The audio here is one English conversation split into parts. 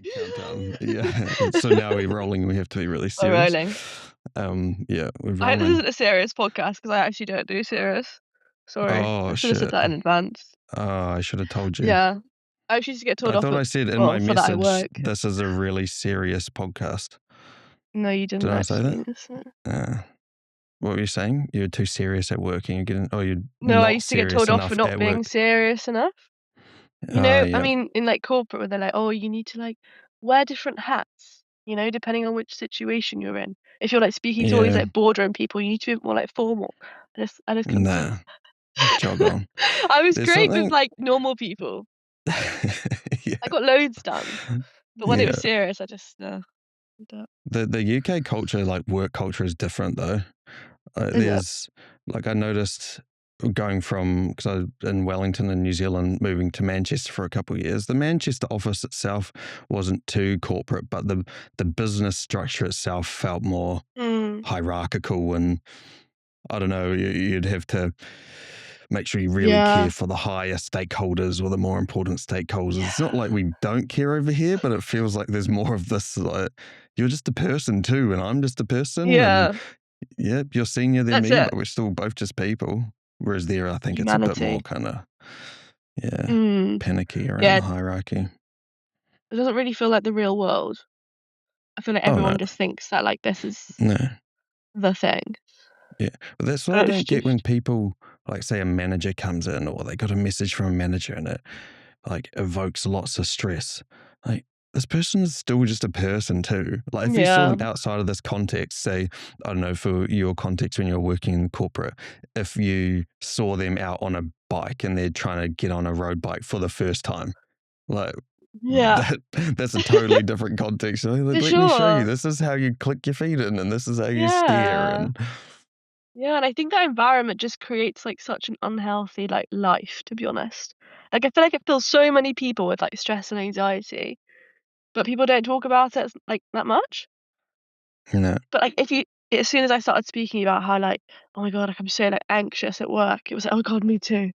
The countdown. Yeah. So now we're rolling. We have to be really We're serious. rolling. Yeah, we're I hope this rolling. isn't a serious podcast because I actually don't do serious. Sorry. Oh I should have said shit. that in advance. Oh, I should have told you. Yeah. I actually used to get told I off thought at I said in my well, for that at message, work. this is a really serious podcast. No, you Did didn't I say that? actually. So. What were you saying? You're too serious at work and you're getting, oh, you're No, I not used to get serious told off for enough not at being work. serious enough. I Yeah. mean, in like corporate where they're like, oh, you need to like wear different hats, depending on which situation you're in. If you're like speaking to all these Yeah. like boardroom people, you need to be more like formal. I just couldn't cope. Nah. Jog on. I was There's great with something. like normal people. Yeah. I got loads done. But when it Yeah. was serious, I just The UK culture, like work culture, is different though. Is it? There's like I noticed going from because I was in Wellington in New Zealand, moving to Manchester for a couple of years. The Manchester office itself wasn't too corporate, but the business structure itself felt more hierarchical, and I don't know. You'd have to make sure you really care for the higher stakeholders or the more important stakeholders. It's not like we don't care over here, but it feels like there's more of this like you're just a person too, and I'm just a person, Yeah. and yep, you're senior than That's me, it. but we're still both just people. Whereas there, I think it's a bit more Humanity. kind of panicky around Yeah. the hierarchy. It doesn't really feel like the real world. I feel like Oh no, everyone just thinks that like this is no, the thing. yeah. But that's what I And it's don't get when just people like say a manager comes in or they got a message from a manager and it like evokes lots of stress. Like this person is still just a person too. Like if you saw them outside of this context, say, I don't know, for your context when you're working in corporate, if you saw them out on a bike and they're trying to get on a road bike for the first time, like that's a totally different context. Like, For let me show you. sure. This is how you click your feet in and this is how you steer. Yeah. And Yeah, and I think that environment just creates like such an unhealthy like life, to be honest. Like I feel like it fills so many people with like stress and anxiety, but people don't talk about it like that much. no, But like as soon as I started speaking about how like, oh my God, like I'm so like anxious at work, it was like, oh God, me too.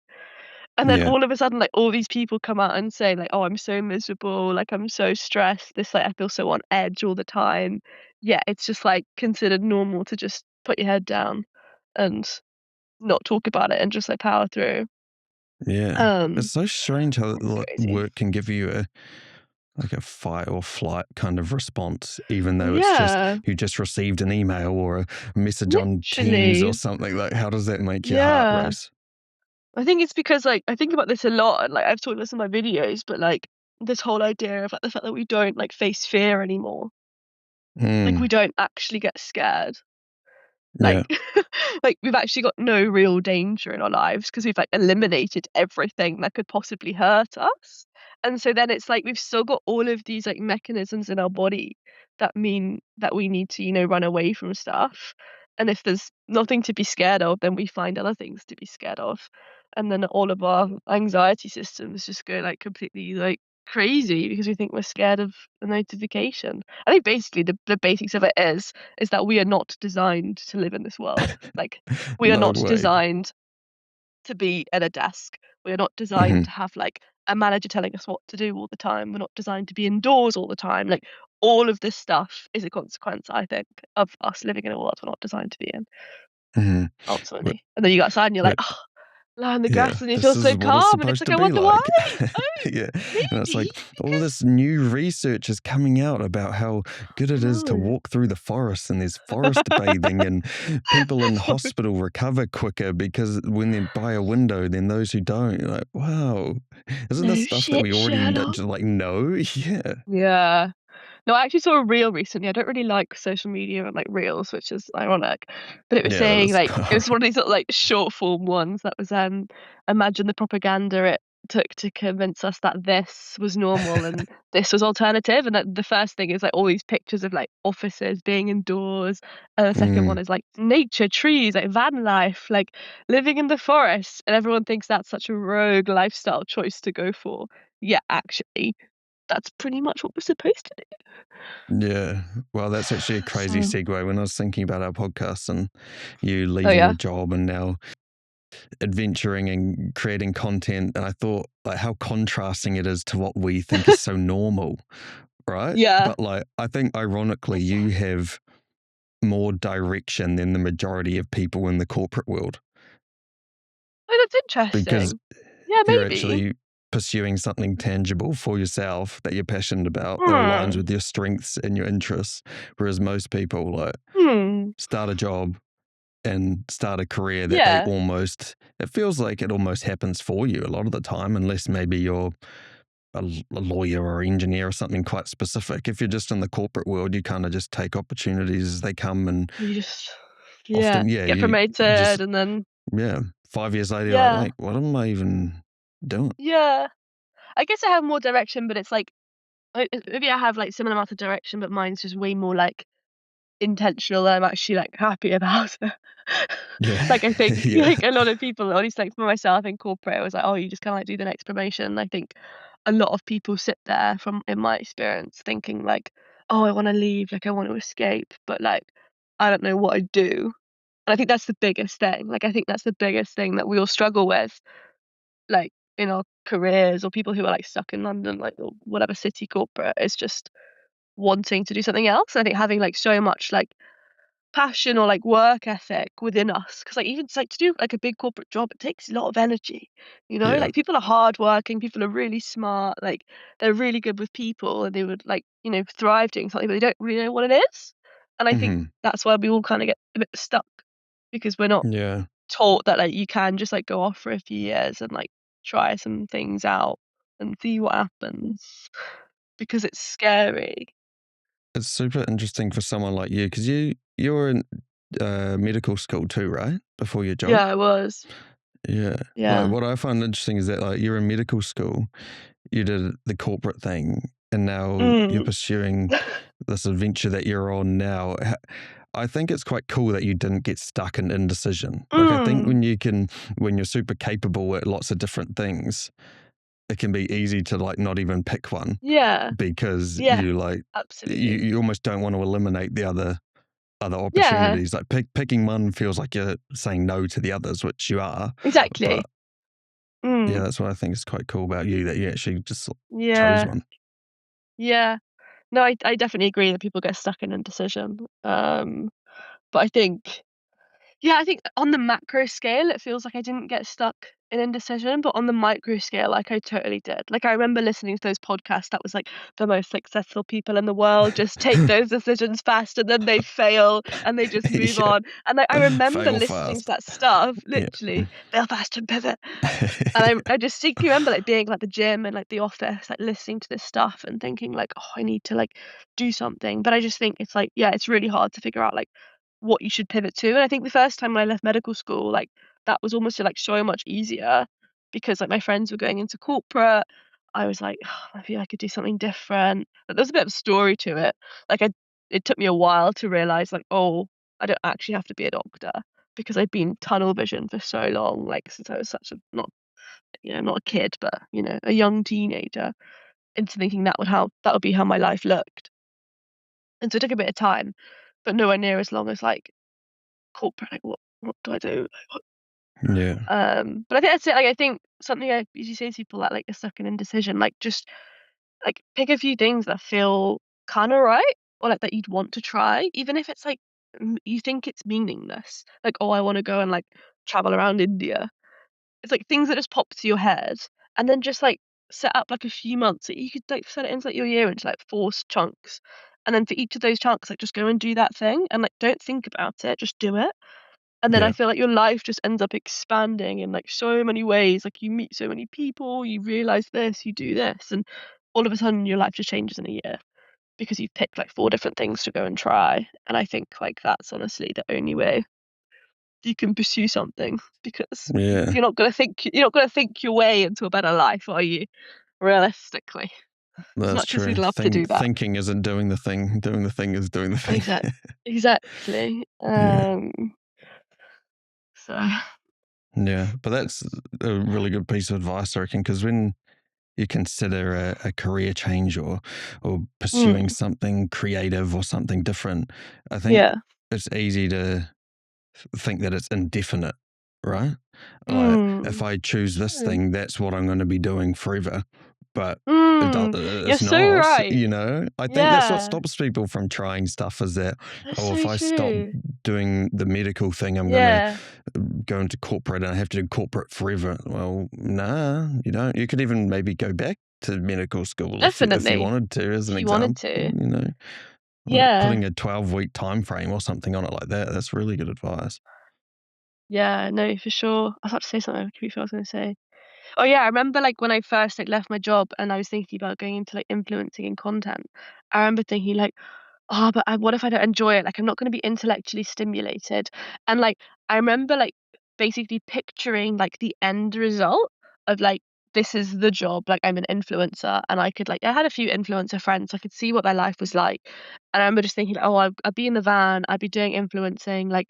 And then yeah, all of a sudden, like all these people come out and say like, oh, I'm so miserable, like I'm so stressed, this like I feel so on edge all the time. Yeah, it's just like considered normal to just put your head down and not talk about it and just like power through. yeah. It's so strange how It's like, crazy. work can give you a fight or flight kind of response, even though it's just Yeah, you just received an email or a message on Teams or literally. something. Like, how does that make your heart Yeah. race? I think it's because like I think about this a lot and like I've talked about this in my videos, but like this whole idea of like the fact that we don't like face fear anymore. Like we Mm, don't actually get scared. Like yeah, like we've actually got no real danger in our lives because we've like eliminated everything that could possibly hurt us. And so then it's like we've still got all of these like mechanisms in our body that mean that we need to, run away from stuff. And if there's nothing to be scared of, then we find other things to be scared of. And then all of our anxiety systems just go like completely like crazy because we think we're scared of a notification. I think basically the basics of it is that we are not designed to live in this world. Like, we are no not way. designed to be at a desk. We are not designed Hmm. to have, like, a manager telling us what to do all the time. We're not designed to be indoors all the time. Like, all of this stuff is a consequence, I think, of us living in a world we're not designed to be in, Hmm. But, ultimately. And then you go outside and you're like, but "Oh, lie on the yeah, grass," and you this feel is so what it's calm, and it's supposed like, to "I be wonder why." like. Oh, Yeah. And it's like maybe all because this new research is coming out about how good I it is to know. walk through the forest and there's forest bathing and people in Sorry. hospital recover quicker because when they're by a window than those who don't. You're like, wow, isn't this No stuff that shit, we already Sherlock. just like know? Yeah. Yeah. No, I actually saw a reel recently. I don't really like social media and like reels, which is ironic. But it was Yeah, saying that's like it was one of these sort of like short form ones that was imagine the propaganda it took to convince us that this was normal and this was alternative. And that the first thing is like all these pictures of like offices being indoors. And the second one mm, is like nature, trees, like van life, like living in the forest. And everyone thinks that's such a rogue lifestyle choice to go for. Yeah, actually, that's pretty much what we're supposed to do. yeah. Well, that's actually a crazy So segue. When I was thinking about our podcast and you oh, leaving yeah. your job and now adventuring and creating content, and I thought like how contrasting it is to what we think is so normal. right? Yeah. But like, I think ironically, you have more direction than the majority of people in the corporate world Oh, that's because interesting. Yeah, you're maybe. actually pursuing something tangible for yourself that you're passionate about that aligns Hmm. with your strengths and your interests. Whereas most people like Hmm. start a job and start a career that Yeah. it feels like it almost happens for you a lot of the time, unless maybe you're a lawyer or engineer or something quite specific. If you're just in the corporate world, you kind of just take opportunities as they come, and You just yeah, often, yeah, get you just, promoted and then yeah, 5 years later, you're like, yeah. wait, what am I even doing? Yeah. I guess I have more direction, but it's like maybe I have, like, similar amount of direction, but mine's just way more, like, intentional and I'm actually, like, happy about it. Yeah, Like, I think, yeah, like, a lot of people, at least, like, for myself in corporate, it was like, "Oh, you just kinda, like, do the next promotion." I think a lot of people sit there from in my experience thinking, like, "Oh, I wanna leave, like, I want to escape," but, like, I don't know what I'd do. And I think that's the biggest thing. Like, I think that's the biggest thing that we all struggle with, like, in our careers or people who are, like, stuck in London, like, or whatever city corporate, is just wanting to do something else. I think having, like, so much, like, passion or, like, work ethic within us, because like, even like, to do, like, a big corporate job, it takes a lot of energy, you know? yeah. Like, people are hardworking, people are really smart, like, they're really good with people, and they would, like, thrive doing something, but they don't really know what it is. And I think Hmm. that's why we all kinda get a bit stuck, because we're not Yeah. taught that, like, you can just, like, go off for a few years and, like, try some things out and see what happens, because it's scary. It's super interesting for someone like you because you were in medical school too, right? Before your job. Yeah, I was. Yeah. Like Yeah. what I find interesting is that like you're in medical school, you did the corporate thing, and now you're Mm. pursuing this adventure that you're on now. I think it's quite cool that you didn't get stuck in indecision. Like I think Mm. when you're super capable at lots of different things, it can be easy to like not even pick one Yeah. because Yeah. you Absolutely. you almost don't want to eliminate the other Yeah. opportunities. Like picking one feels like you're saying no to the others, which you are. But Exactly. yeah, Mm. that's what I think is quite cool about you that you actually just chose Yeah. one. Yeah. No, I definitely agree that people get stuck in indecision. But I think yeah, I think on the macro scale, it feels like I didn't get stuck in indecision, but on the micro scale, like I totally did. Like I remember listening to those podcasts that was like the most successful people in the world just take those decisions fast and then they fail and they just move Yeah, on. And like I remember fail listening to fast. that stuff, Yeah. literally, fail fast and pivot. And I just distinctly remember, like, being, like, the gym and, like, the office, like, listening to this stuff and thinking, like, "Oh, I need to, like, do something." But I just think it's, like, yeah, it's really hard to figure out, like, what you should pivot to. And I think the first time when I left medical school, like, that was almost, like, so much easier because, like, my friends were going into corporate. I was like, "Oh, maybe I could do something different." But there's a bit of a story to it. Like, it took me a while to realize, like, "Oh, I don't actually have to be a doctor," because I'd been tunnel vision for so long, like, since I was such a not a kid, but, a young teenager, into thinking that would be how my life looked. And so it took a bit of time, but nowhere near as long as, like, corporate, like, what do I do? Like, what Yeah. but I think that's it, like, I think something I usually say to people that, like, are stuck in indecision, like, just, like, pick a few things that feel kinda right, or, like, that you'd want to try, even if it's, like, you think it's meaningless. Like, "Oh, I wanna go and, like, travel around India." It's like things that just pop to your head, and then just, like, set up, like, a few months. So you could, like, set it into, like, your year into, like, 4 chunks, and then for each of those chunks, like, just go and do that thing, and, like, don't think about it, just do it. And then I Yeah. feel like your life just ends up expanding in, like, so many ways. Like, you meet so many people, you realize this, you do this, and all of a sudden your life just changes in a year because you've picked, like, 4 different things to go and try. And I think, like, that's honestly the only way you can pursue something, because Yeah. you're not gonna think your way into a better life, are you? Realistically, as That's much as true. we'd love to do that. Thinking isn't doing the thing. Doing the thing is doing the thing. Exactly. Yeah. So Yeah. But that's a really good piece of advice, I reckon, because when you consider a career change or pursuing mm, something creative or something different, I think yeah. it's easy to think that it's indefinite, right? Like if Mm, I choose this true. thing, that's what I'm going to be doing forever. but You're it's so not, right. you know? I think that's what Yeah. stops people from trying stuff is that, That's oh, if so I stop true. doing the medical thing, I'm going to Yeah. go into corporate and I have to do corporate forever. Well, nah, you don't. You could even maybe go back to medical school if you Definitely. wanted to, as an If you wanted example, to. you know? Like Yeah. putting a 12-week time frame or something on it like that, that's really good advice. Yeah, no, for sure. I was about to say something, I completely forgot what I was gonna say. Oh yeah, I remember like when I first like left my job and I was thinking about going into like influencing and content. I remember thinking like, oh, but what if I don't enjoy it? Like I'm not going to be intellectually stimulated. And like I remember like basically picturing like the end result of like this is the job. Like I'm an influencer and I could like I had a few influencer friends. So I could see what their life was like. And I remember just thinking, oh, I'd be in the van, I'd be doing influencing, like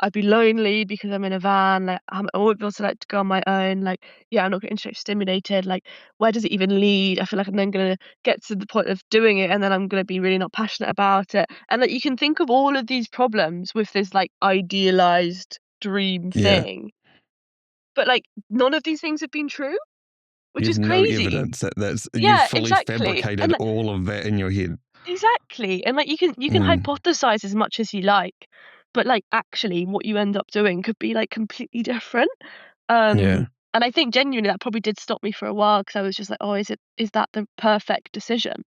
I'd be lonely because I'm in a van, like I won't be able to like to go on my own, like yeah, I'm not getting stimulated, like where does it even lead? I feel like I'm then gonna get to the point of doing it and then I'm gonna be really not passionate about it. And like you can think of all of these problems with this like idealized dream Yeah. thing. But like none of these things have been true, which You have is no crazy. evidence that you've Yeah, fully exactly. And fabricated like all of that in your head. exactly. And like you can Mm, hypothesize as much as you like, but like actually what you end up doing could be like completely different. yeah. And I think genuinely that probably did stop me for a while because I was just like, "Oh, is that the perfect decision?"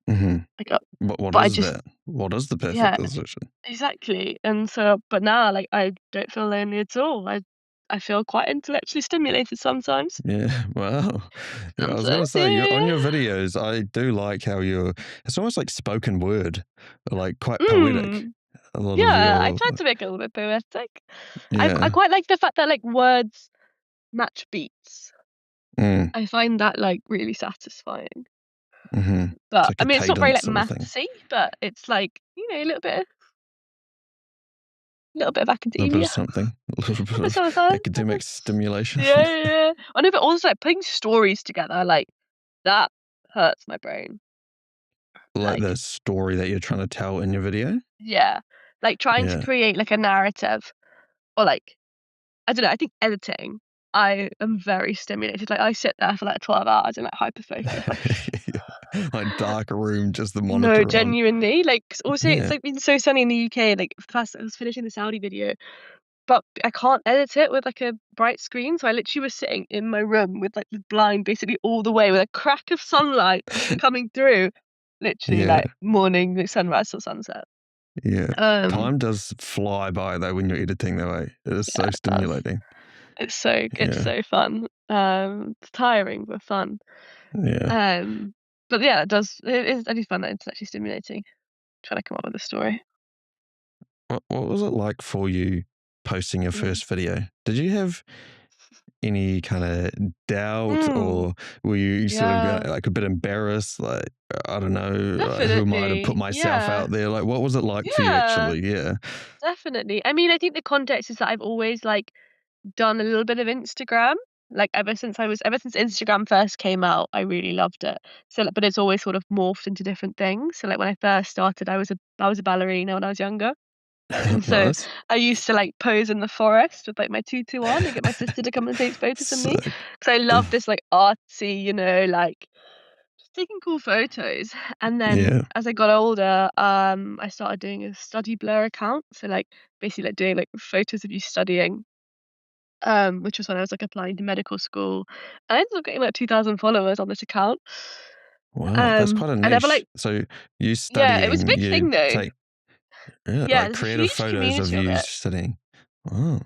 hmm Like, What but I is just that? What is the perfect yeah, decision? exactly. And so, but now, like, I don't feel lonely at all. I feel quite intellectually stimulated sometimes. Yeah, wow. Yeah, I was Sometimes, gonna say on yeah. your videos, I do like how you're. It's almost like spoken word, like quite poetic. Mm. A lot of Yeah, I your, tried to make it a little bit poetic. I yeah, quite like the fact that like words match beats. mm, I find that like really satisfying. it's But like I a mean, it's not very cadence like sort of thing, mathsy, but it's like a little bit of a little bit of academia. something, a little bit Little bit of sometimes. academic stimulation. Yeah, yeah, yeah. I know, but also like putting stories together, like that hurts my brain. Like Like, the story that you're trying to tell in your video. yeah, like trying to Yeah. create like a narrative or like I don't know. I think editing. I am very stimulated. Like I sit there for like 12 hours and like hyper focus. Like Like dark room, just the no, monitor on. genuinely. Like 'cause also it's Yeah. like been so sunny in the UK. Like fast, I was finishing the Saudi video. But I can't edit it with, like, a bright screen, so I literally was sitting in my room with, like, the blind basically all the way with a crack of sunlight coming through, literally, Yeah. like, morning, like, sunrise till sunset. Yeah. Um, Time does fly by though when you're editing that way. It is yeah, so it does. stimulating. It's Yeah. so fun. It's tiring but fun. Yeah. Um, but yeah, it is I do find that it's actually stimulating, trying to come up with a story. What was it like for you posting your Mm. first video? Did you have any kind of doubt, Mm, or were you sort of yeah, like a bit embarrassed? Like, I don't know, who am I to put definitely. myself Yeah. out there? Like, what was it like for you Yeah, actually? Yeah. definitely. I mean, I think the context is that I've always, like, done a little bit of Instagram. Like, ever since Instagram first came out, I really loved it. So, like but it's always sort of morphed into different things. So, like, when I first started, I was a ballerina when I was younger. And so Nice. I used to, like, pose in the forest with, like, my tutu on and get my sister to come and take photos of me. Sick. Because I love this, like, artsy, like, just taking cool photos. And then Yeah. as I got older, I started doing a study blur account. So, like, basically, like, doing, like, photos of you studying which was when I was, like, applying to medical school. I ended up getting, like, 2,000 followers on this account. Wow, that's quite a I never, niche. like So you yeah, it was a studying, big you thing, though. take, yeah, Yeah, like there's a creative huge photos of community of you it. studying. Oh,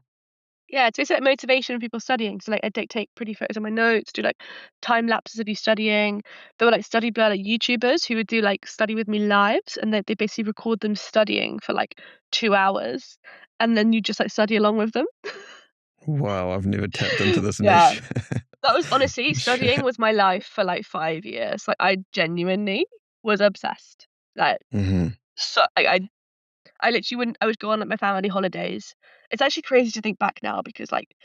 Yeah, it's basically, like, motivation for people studying. So, like, I take pretty photos of my notes, do, like, time lapses of you studying. There were, like, study blur, like, YouTubers who would do, like, study with me lives, and they basically record them studying for, like, 2 hours, and then you just, like, study along with them. wow, I've never tapped into this Yeah. niche. That was honestly, studying Shit. was my life for, like, 5 years. Like, I genuinely was obsessed. Like, Hmm. so I literally wouldn't I would go on, like, my family holidays. It's actually crazy to think back now because, like,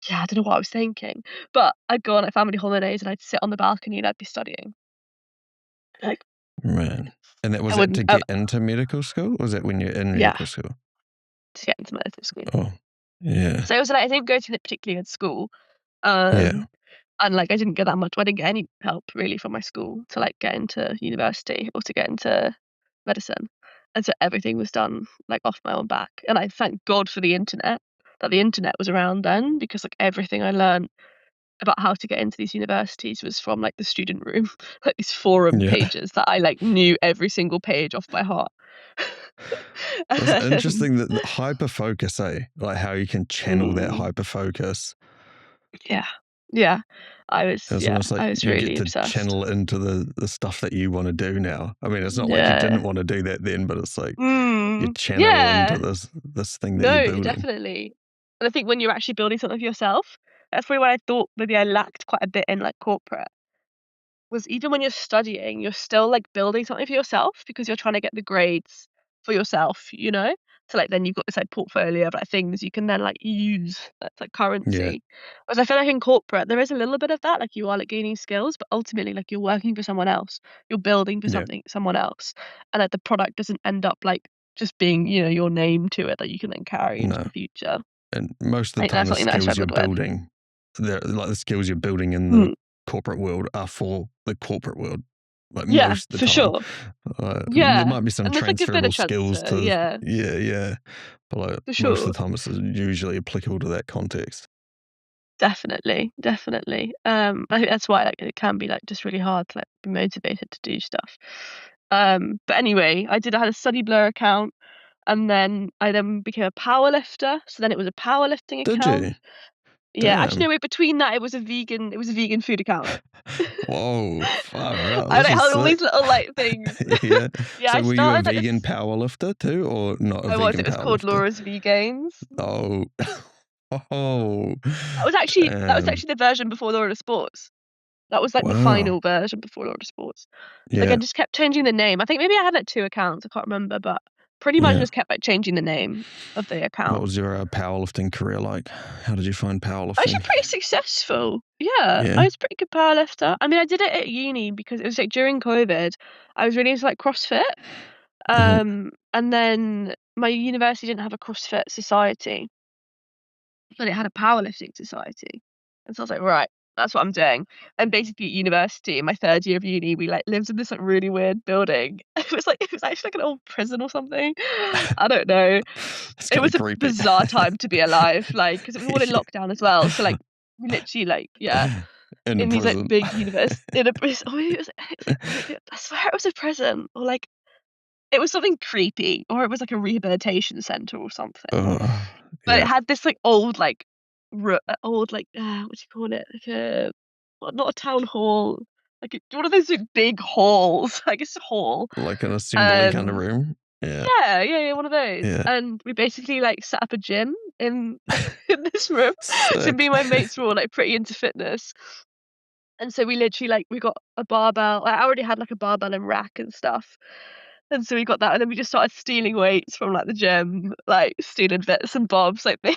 yeah, I don't know what I was thinking, but I'd go on, like, family holidays and I'd sit on the balcony and I'd be studying. Like, Man. And that I was that wouldn't to get into medical school? Or was that when you're in yeah, medical school? to get into medical school. Oh, yeah. So it was like I didn't go to it particularly at school. Yeah. Um And, like, I didn't get that much I didn't get any help really from my school to, like, get into university or to get into medicine. And so everything was done, like, off my own back. And I thank God for the internet, that the internet was around then because, like, everything I learned about how to get into these universities was from, like, the student room, like, these forum Yeah. pages that I, like, knew every single page off by heart. That's Um, interesting that hyper focus, eh? Like how you can channel that mm, hyper focus. yeah. Yeah. It's almost like I was you get really to obsessed. channel it into the stuff that you want to do now. I mean, it's not like you Yeah. didn't want to do that then, but it's like you Mm. channel into Yeah. this thing that you're No, building. definitely. And I think when you're actually building something for yourself, that's probably what I thought maybe I lacked quite a bit in, like, corporate. Was even when you're studying, you're still, like, building something for yourself because you're trying to get the grades for yourself, you know? So, like, then you've got this, like, portfolio of, like, things you can then, like, use that's, like, Yeah, currency. Whereas I feel like in corporate, there is a little bit of that, like, you are, like, gaining skills, but ultimately, like, you're working for someone else. You're building for yeah, someone else, and, like, the product doesn't end up, like, just being, your name to it that you can then carry into no. the future. And most I of the think time, that's the something that I skills you're struggled with. building, like the skills you're building in the Mm. corporate world are for the corporate world. Like Yeah, most of the for time, sure. there Yeah, might be some and there's, like, a bit of transferable skills transfer, to, yeah, yeah, yeah, but like for most sure. of the time, it's usually applicable to that context. Definitely, definitely. I think that's why, like, it can be, like, just really hard to, like, be motivated to do stuff. But anyway, I had a Study Blur account, and then I then became a power lifter, so then it was a powerlifting Did account. you? Yeah, actually, Damn. no, wait, between that, it was a vegan food account. Whoa, far out. I, This like, is had all sick. these little, like, things. Yeah. Yeah, I So were you a started, like, vegan this power lifter too, or not a vegan it was power called lifter? Laura's Vegans. Oh. Oh. That was Damn. actually the version before Laura Sports. That was, like, the Wow. final version before Laura Sports. Like, I Yeah. just kept changing the name. I think maybe I had, like, 2 accounts, I can't remember, but pretty much Yeah. just kept, like, changing the name of the What account. was your powerlifting career like? How did you find Actually powerlifting? pretty successful. Yeah, I Yeah. was a pretty good powerlifter. I mean, I did it at uni because it was, like, during COVID, I was really into, like, CrossFit, Mhm. and then my university didn't have a CrossFit society, but it had a powerlifting society. And so I was like, "Right, that's what I'm doing." And basically at university, in my 3rd year of uni, we, like, lived in this, like, really weird building. It was actually like an old prison or something. I don't know. It's It kinda was a creepy. bizarre time to be alive, like, because it was all in lockdown as well. So, like, we literally, like, yeah, Yeah. In a in these, like, prison. big in a prison. Oh, I swear it was a prison or, like, it was something creepy or it was, like, a rehabilitation center or something. Ugh, But it yeah. had this, like, old, like, old, like, what do you call it? Like a well, not a town hall, like, one of those, like, big halls, I guess a hall. Like an assembly kinda Um, room? Yeah. yeah, yeah, yeah, one of those, Yeah. and we basically, like, set up a gym in in this room. So me Sick. and my mates were all, like, pretty into fitness, and so we literally, like, we got a barbell. I already had, like, a barbell and rack and stuff. And so we got that, and then we just started stealing weights from, like, the gym, like, stealing bits and bobs, like, they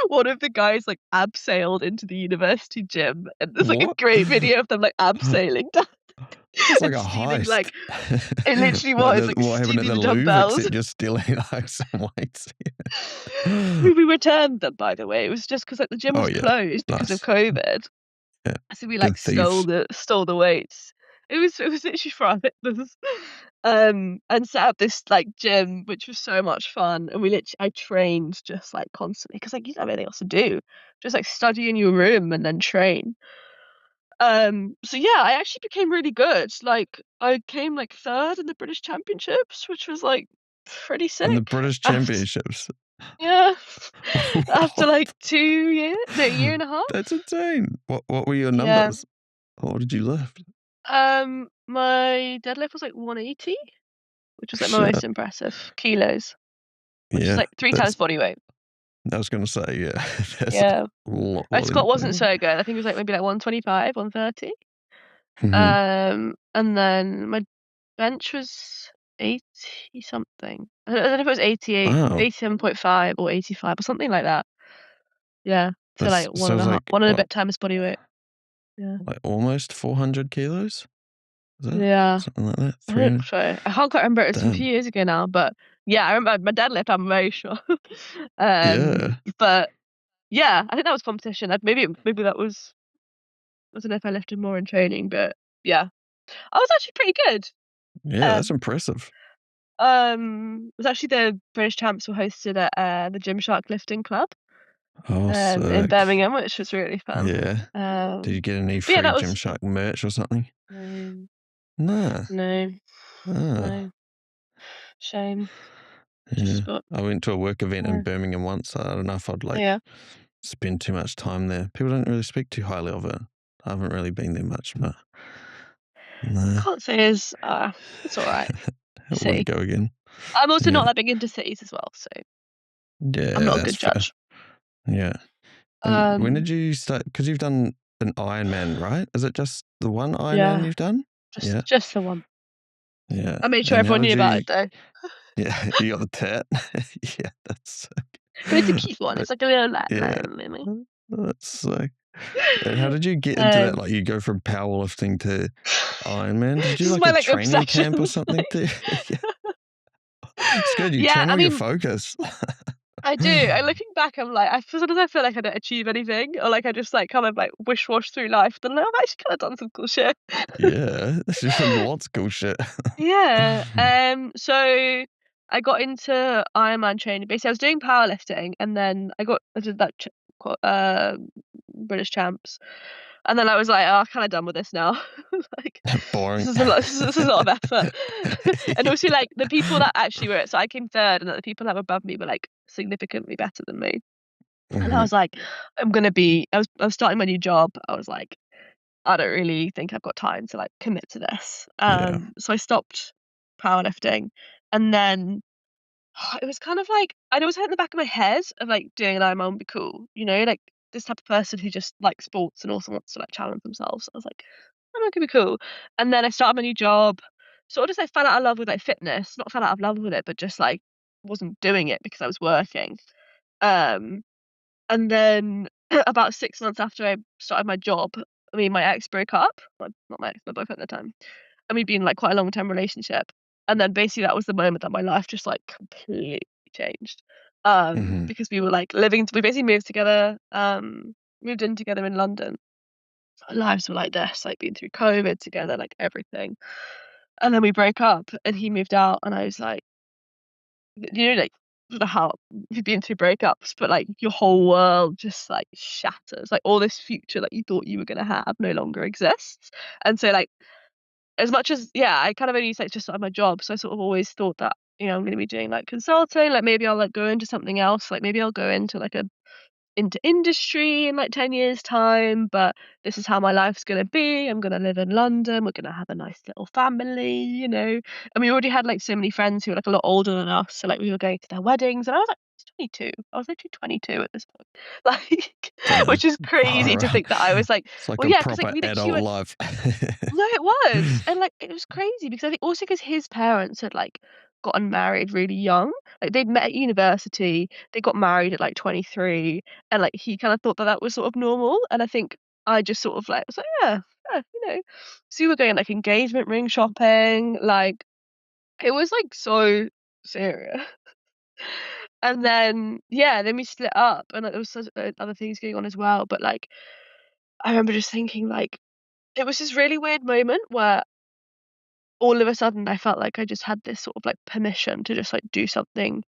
one of the guys, like, abseiled into the university gym, and there's, like, a What? great video of them, like, abseiling down That's like and a stealing, heist. like it literally was, like, What happened at stealing the the Louvre, dumbbells. except you're stealing like some weights. Yeah. We returned them, by the way. It was just 'cause, like, the gym Oh, was yeah. closed because of Nice. COVID, Yeah. so we, like, Good thieves. stole the weights. It was literally for our fitness. And set up this, like, gym, which was so much fun, and I trained just, like, constantly 'cause, like, you don't have anything else to do. Just, like, study in your room and then train. So yeah, I actually became really good. Like, I came, like, 3rd in the British Championships, which was, like, pretty And the sick. British Aft Championships. Yeah. After, like, What? 2 years, no, a year and a That's half? insane. What were your Yeah. numbers? What did you lift? My deadlift was, like, 180, which was, like, my Shit. most impressive kilos, which is, Yeah. like, 3 times That's body weight. I was gonna say, yeah. That's Yeah. a lot My more than squat you wasn't think. so good. I think it was, like, maybe, like, 125, 130. Mhm. And then my bench was 80 something. I don't know if it was 88, Wow. 87.5 or 85 or something like that. Yeah. So, That's like, sounds like, 1 and a bit times body weight. Yeah. like almost 400 kilos? Is that Yeah. something like that? I think 300? so. I can't quite remember. It was a few Damn. years ago now, but yeah, I remember my deadlift, I'm very sure. Yeah. But yeah, I think that was competition. Maybe that was I don't know if I lifted more in training, but yeah. I was actually pretty good. Yeah, that's Um, impressive. it was actually the British champs were hosted at the Gymshark Lifting Club Oh, in sick. Birmingham, which was really fun. Yeah. Did you get any But yeah, free that was Gymshark merch or something? no, Nah. no, Ah, no, shame. yeah. Just but I went to a work event in no, Birmingham once. So I don't know if I'd like yeah. spend too much time there. People don't really speak too highly of it. I haven't really been there much, but no, Can't say it's all right. I wouldn't See, go again. I'm also not Yeah. that big into cities as well, so I'm Yeah, not a that's good fair. judge. Yeah. And when Um, did you start? Because you've done an Ironman, right? Is it just the one Ironman yeah, you've done? just Yeah. just the one. Yeah. I made sure And how everyone did knew about you? it though. Yeah, you got the tat. Yeah, that's sick. But it's a cute one. But It's like a little yeah, lion lily. that's sick. And how did you get into that? Um, Like, you go from powerlifting to Ironman? Did you this do is like my a like training obsession. camp or something Like, too? Yeah, it's good. You yeah, I channel your mean, focus. I do. I looking back, I'm like, sometimes I feel like I don't achieve anything, or like I just like kind of like wish wash through life. But like, I've actually kind of done some cool shit. Yeah, she's done lots of cool shit. Yeah. So I got into Ironman training. Basically, I was doing powerlifting, and then I did that British champs, and then I was like, oh, I'm kind of done with this now. Like, this Boring. is a lot. This is a lot of effort. And also, like the people that actually were, so I came third, and the people that were above me were like significantly better than me. And I Hmm. was like, I was starting my new job. I was like, I don't really think I've got time to like commit to this. Yeah. So I stopped powerlifting, and then it was kind of like I'd always had in the back of my head of like doing an Ironman would be cool, like this type of person who just likes sports and also wants to like challenge themselves. I was like, oh, that could be cool. And then I started my new job, sort of just like fell out of love with like fitness, not fell out of love with it, but just like wasn't doing it because I was working. Um, and then about 6 months after I started my job, my ex broke up. Not my ex, my boyfriend at the time. And we'd been in, like, quite a long-term relationship. And then basically that was the moment that my life just, like, completely changed. Hmm. Because we basically moved together, moved in together in London. Our lives were like this, like, been through COVID together, like, everything. And then we broke up, and he moved out, and I was like, like, I don't know how you've been through breakups, but, like, your whole world just, like, shatters. Like, all this future that you thought you were gonna have no longer exists. And so, like, as much as yeah, I kind of only like just started my job, so I sort of always thought that, I'm gonna be doing, like, consulting, like, maybe I'll, like, go into something else, like, maybe I'll go into, like, into industry in, like, 10 years' time, but this is how my life's gonna be. I'm gonna live in London, we're gonna have a nice little family, and we already had, like, so many friends who were, like, a lot older than us, so, like, we were going to their weddings, and I was, like, 22. I was literally 22 at this point. Like, Damn. which is crazy Far to out. think that I was, like It's like well, a yeah, because like, proper we literally adult went life. no, it was, and, like, it was crazy because I think also because his parents had, like, gotten married really young. Like, they'd met at university, they got married at, like, 23, and, like, he kinda thought that that was sort of normal, and I think I just sort of, like, was like, "Yeah, yeah," So we were going, like, engagement ring shopping, like, it was, like, so serious. And then, yeah, then we split up, and, like, there was such other things going on as well, but, like, I remember just thinking, like, it was this really weird moment where all of a sudden I felt like I just had this sort of like permission to just like do something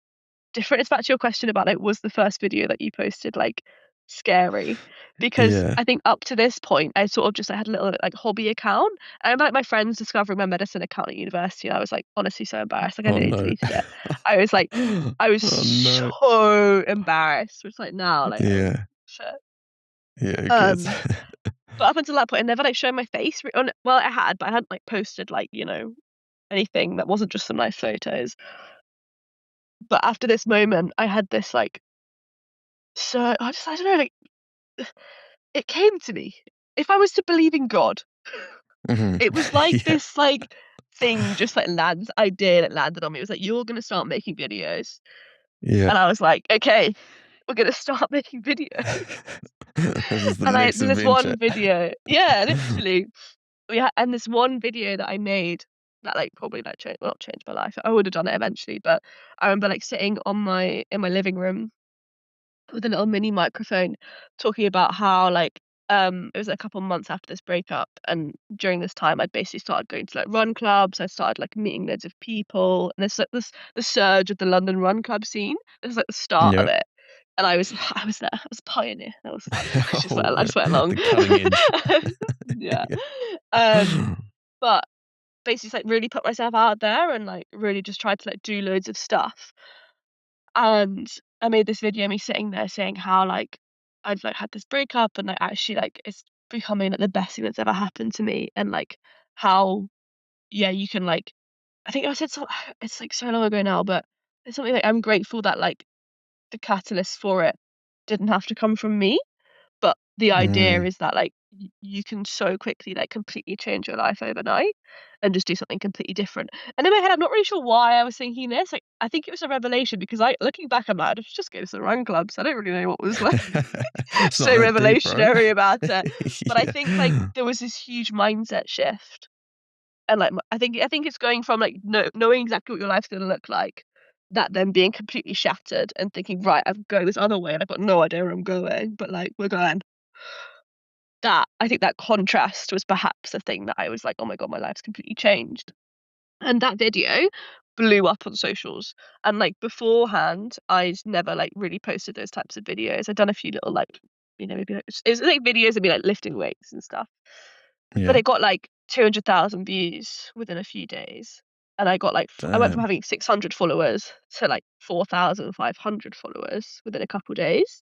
different. It's back to your question about like, was the first video that you posted like scary? Because Yeah. I think up to this point, I sort of just I had a little like hobby account. And I remember like my friends discovering my medicine account at university. And I was like honestly so embarrassed. Like I Oh nearly no. deleted it. I was like, I was Oh no. so embarrassed. Which like now, like oh Yeah. shit. Yeah, who cares? Um, but up until that point, I never like shown my face. Well, I had, but I hadn't like posted like anything that wasn't just some nice photos. But after this moment, I had this like so I don't know, like it came to me. If I was to believe in God, Mhm. it was like Yeah. this like thing just like lands idea that landed on me. It was like, you're gonna start making videos. Yeah. And I was like, okay, we're gonna start making videos. This is the And I next there's this adventure. one video. Yeah, literally. Yeah, and this one video that I made that like probably like changed well not changed my life. I would have done it eventually, but I remember like sitting on my in my living room with a little mini microphone talking about how like It was a couple months after this breakup, and during this time, I'd basically started going to like run clubs. I started like meeting loads of people, and there's like the surge of the London run club scene. This is like the start of Yep. it, and I was there. I was a pioneer. I Oh, just went along. the cutting edge. Yeah. Yeah. But basically, like really put myself out there and like really just tried to like do loads of stuff. And I made this video of me sitting there saying how like I'd like had this breakup and like actually like it's becoming like the best thing that's ever happened to me, and like how yeah you can like I think I said so it's like so long ago now, but it's something like I'm grateful that like the catalyst for it didn't have to come from me. But the idea Mm. is that, like, you can so quickly, like, completely change your life overnight and just do something completely different. And in my head, I'm not really sure why I was thinking this. Like, I think it was a revelation because looking back, I'm like, "I just go to some run clubs." I don't really know what was, like, It's not so that deep, right? revolutionary about it. But I think, like, Yeah. there was this huge mindset shift. And, like, I think it's going from, like, knowing exactly what your life's gonna look like, that then being completely shattered and thinking, "Right, I'm going this other way, and I've got no idea where I'm going, but, like, we're going." That I think that contrast was perhaps the thing that I was like, "Oh my god, my life's completely changed." And that video blew up on socials. And, like, beforehand, I'd never, like, really posted those types of videos. I'd done a few little, like, maybe, like, it was, like, videos of me, like, lifting weights and stuff. But Yeah. it got, like, 200,000 views within a few days. And I got, like I went from Damn. having 600 followers to, like, 4,500 followers within a couple days.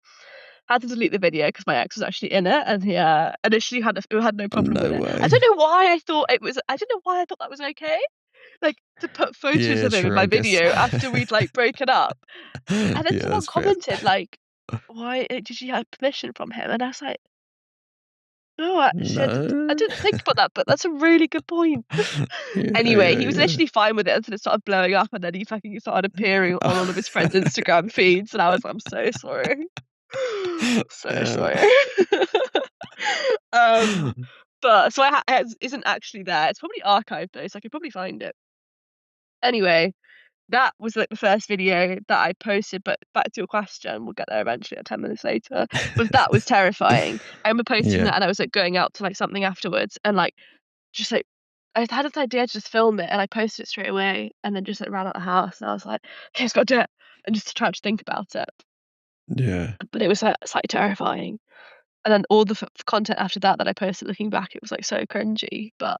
Had to delete the video because my ex was actually in it, and he, initially had no problem with No it. way. I don't know why I thought that was okay, like, to put photos Yeah, of him in sure, I my guess. video after we'd, like, broken up. And then Yeah, someone that's fair. commented, like, "Why did you have permission from him?" And I was like, "No, actually, I No. didn't think about that, but that's a really good point." Yeah, Anyway, yeah, he was yeah. initially fine with it until it started blowing up, and then he fucking started appearing on all of his friends' Instagram feeds, and I was like, "I'm so sorry. So Damn. sorry." Um, but so it isn't actually there. It's probably archived though, so I could probably find it. Anyway, that was, like, the first video that I posted, but back to your question, we'll get there eventually, 10 minutes later, was terrifying. I remember posting Yeah. that and I was, like, going out to, like, something afterwards and, like, just, like I had this idea to just film it and I posted it straight away and then just, like, ran out the house and I was like, "Okay, just gotta do it," and just to try to think about it. Yeah. But it was, slightly terrifying. And then all the content after that I posted looking back, it was, like, so cringy, but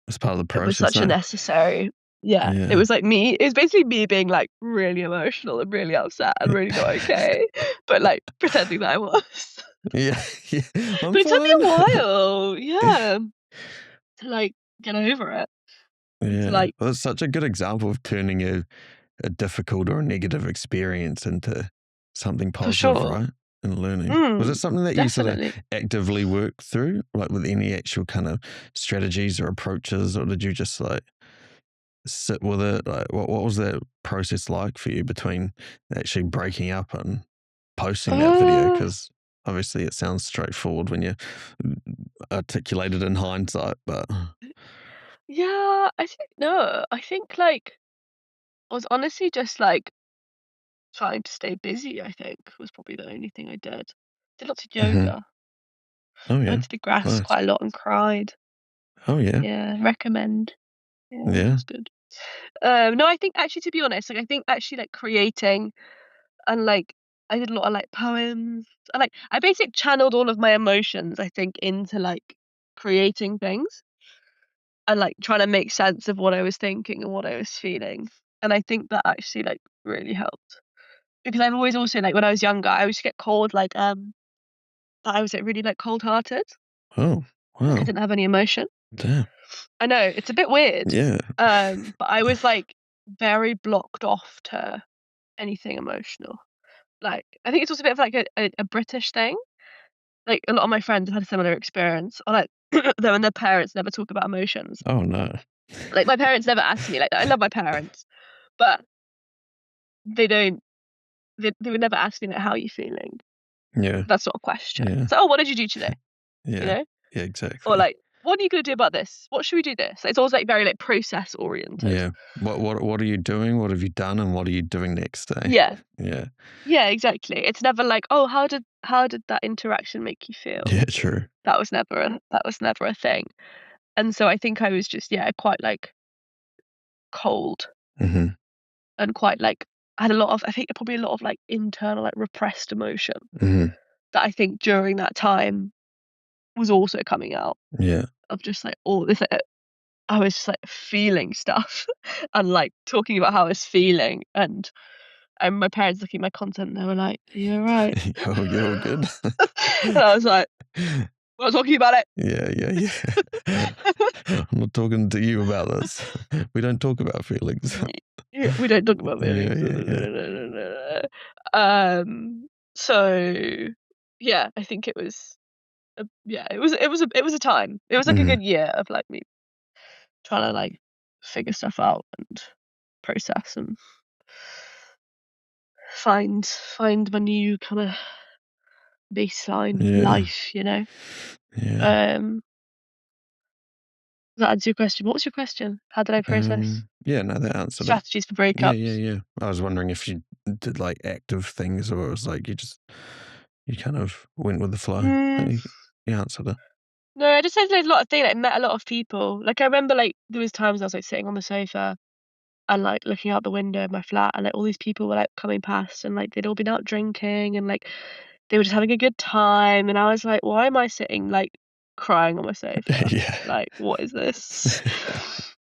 It's part of the it was process, such a eh? necessary yeah, it Yeah. was like me it was basically me being, like, really emotional and really upset and really not okay, but, like, pretending that I was. Yeah, yeah. I'm But it took me fine. a while, yeah, to, like, get over it and to, Yeah. like Well, it's such a good example of turning a difficult or a negative experience into something for positive, sure. right? And learning. Was it something that you sort of Definitely. actively worked through, like with any actual kind of strategies or approaches, or did you just like sit with it? Like, what was that process like for you between actually breaking up and posting that video? Uh, Because obviously it sounds straightforward when you articulate it in hindsight, but yeah, I think no, I think, like, I was honestly just, like, trying to stay busy, I think, was probably the only thing I did. Did lots of Mhm. yoga. Oh I went yeah, to the grass nice. quite a lot and cried. Oh yeah, Yeah, recommend. Yeah, yeah. it's good. No, I think actually, to be honest, like I think actually like creating and like I did a lot of like poems. I basically channeled all of my emotions, I think, into like creating things and like trying to make sense of what I was thinking and what I was feeling. And I think that actually like really helped. Because I've always also like when I was younger, I used to get called like that I was like really like cold hearted. Oh Like I wow, didn't have any emotion. damn. I know, it's a bit weird. Yeah. But I was like very blocked off to anything emotional. Like, I think it's also a bit of like a British thing. Like a lot of my friends have had a similar experience, or like them and their parents never talk about emotions. Oh no. Like my parents never asked me like that. I love my parents, but they don't. They would never ask me like, "How are you feeling?" Yeah, That sort of question. yeah, So, "Oh, what did you do today?" You yeah, know, yeah. or Exactly. like what are you gonna do about this? What should we do this? It's always like very like process oriented. Yeah. What are you doing? What have you done? And what are you doing next day? Yeah. Yeah. Yeah, exactly. It's never like, oh, how did that interaction make you feel? Yeah, true. That was never a thing. And so I think I was just, yeah, quite like cold Mm-hmm. and quite like I had a lot of I think probably a lot of like internal like repressed emotion Mm-hmm. that I think during that time was also coming out Yeah. of just like all this I was just like feeling stuff and like talking about how I was feeling and my parents looking at my content and they were like, "Are you alright?" You're all good. And I was like, "I'm not talking about it." Yeah. I'm not talking to you about this. We don't talk about feelings. Yeah, we don't talk about Yeah, feelings. yeah. So yeah, I think it was yeah, it was a time. It was like a Mhm. good year of like me trying to like figure stuff out and process and find my new kind of baseline Yeah. life, you know. Yeah. Um, that answers your question. What was your question? How did I process Yeah, no, that answered it. strategies for Yeah. breakups? I was wondering if you did like active things or it was like you kind of went with the flow. Mm, You answered it. no, I just had a lot of things. Like met a lot of people. Like I remember, like there was times I was like sitting on the sofa and like looking out the window of my flat, and like all these people were like coming past, and like they'd all been out drinking, and like they were just having a good time, and I was like, why am I sitting like crying on my sofa? Yeah. Like, what is this?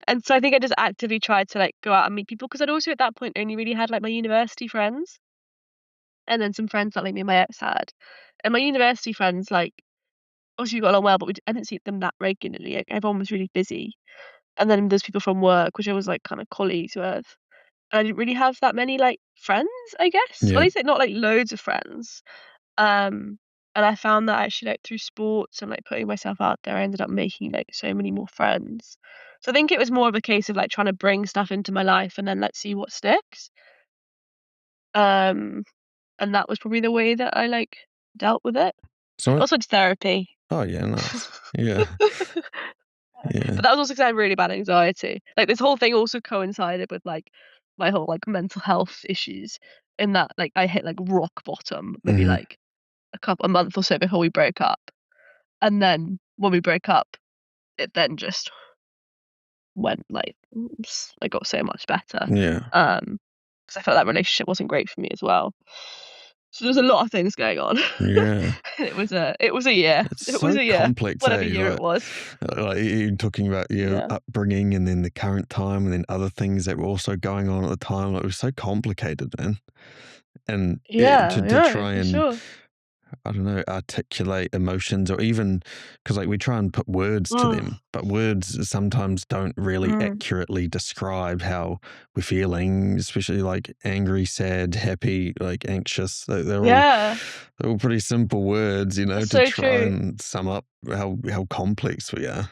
And so I think I just actively tried to like go out and meet people because I'd also at that point only really had like my university friends and then some friends that like me and my ex had. And my university friends, like, obviously we got along well, but I didn't see them that regularly. Like, everyone was really busy. And then there's people from work, which I was like kind of colleagues with. And I didn't really have that many like friends, I guess. Or at Yeah. least like not like loads of friends. Um, and I found that actually like through sports and like putting myself out there, I ended up making like so many more friends. So I think it was more of a case of like trying to bring stuff into my life and then let's see what sticks. Um, and that was probably the way that I like dealt with it. So Also did therapy. oh yeah, nice. Yeah. Yeah. But that was also because I had really bad anxiety. Like this whole thing also coincided with like my whole like mental health issues in that like I hit like rock bottom maybe Hmm. like a month or so before we broke up. And then when we broke up, it then just went like I got so much better. Yeah. Because I felt that relationship wasn't great for me as well. So there's a lot of things going on. Yeah. It was a year. It's It was so a year. complex, Whatever eh? year it was. Like you talking about your Yeah. upbringing and then the current time and then other things that were also going on at the time. It was so complicated, man. And Yeah, to yeah, try for and sure. I don't know, articulate emotions or even because like we try and put words to Mm, them, but words sometimes don't really mm. accurately describe how we're feeling, especially like angry, sad, happy, like anxious. Yeah, They're all pretty simple words, that's to so try true. and sum up how complex we are.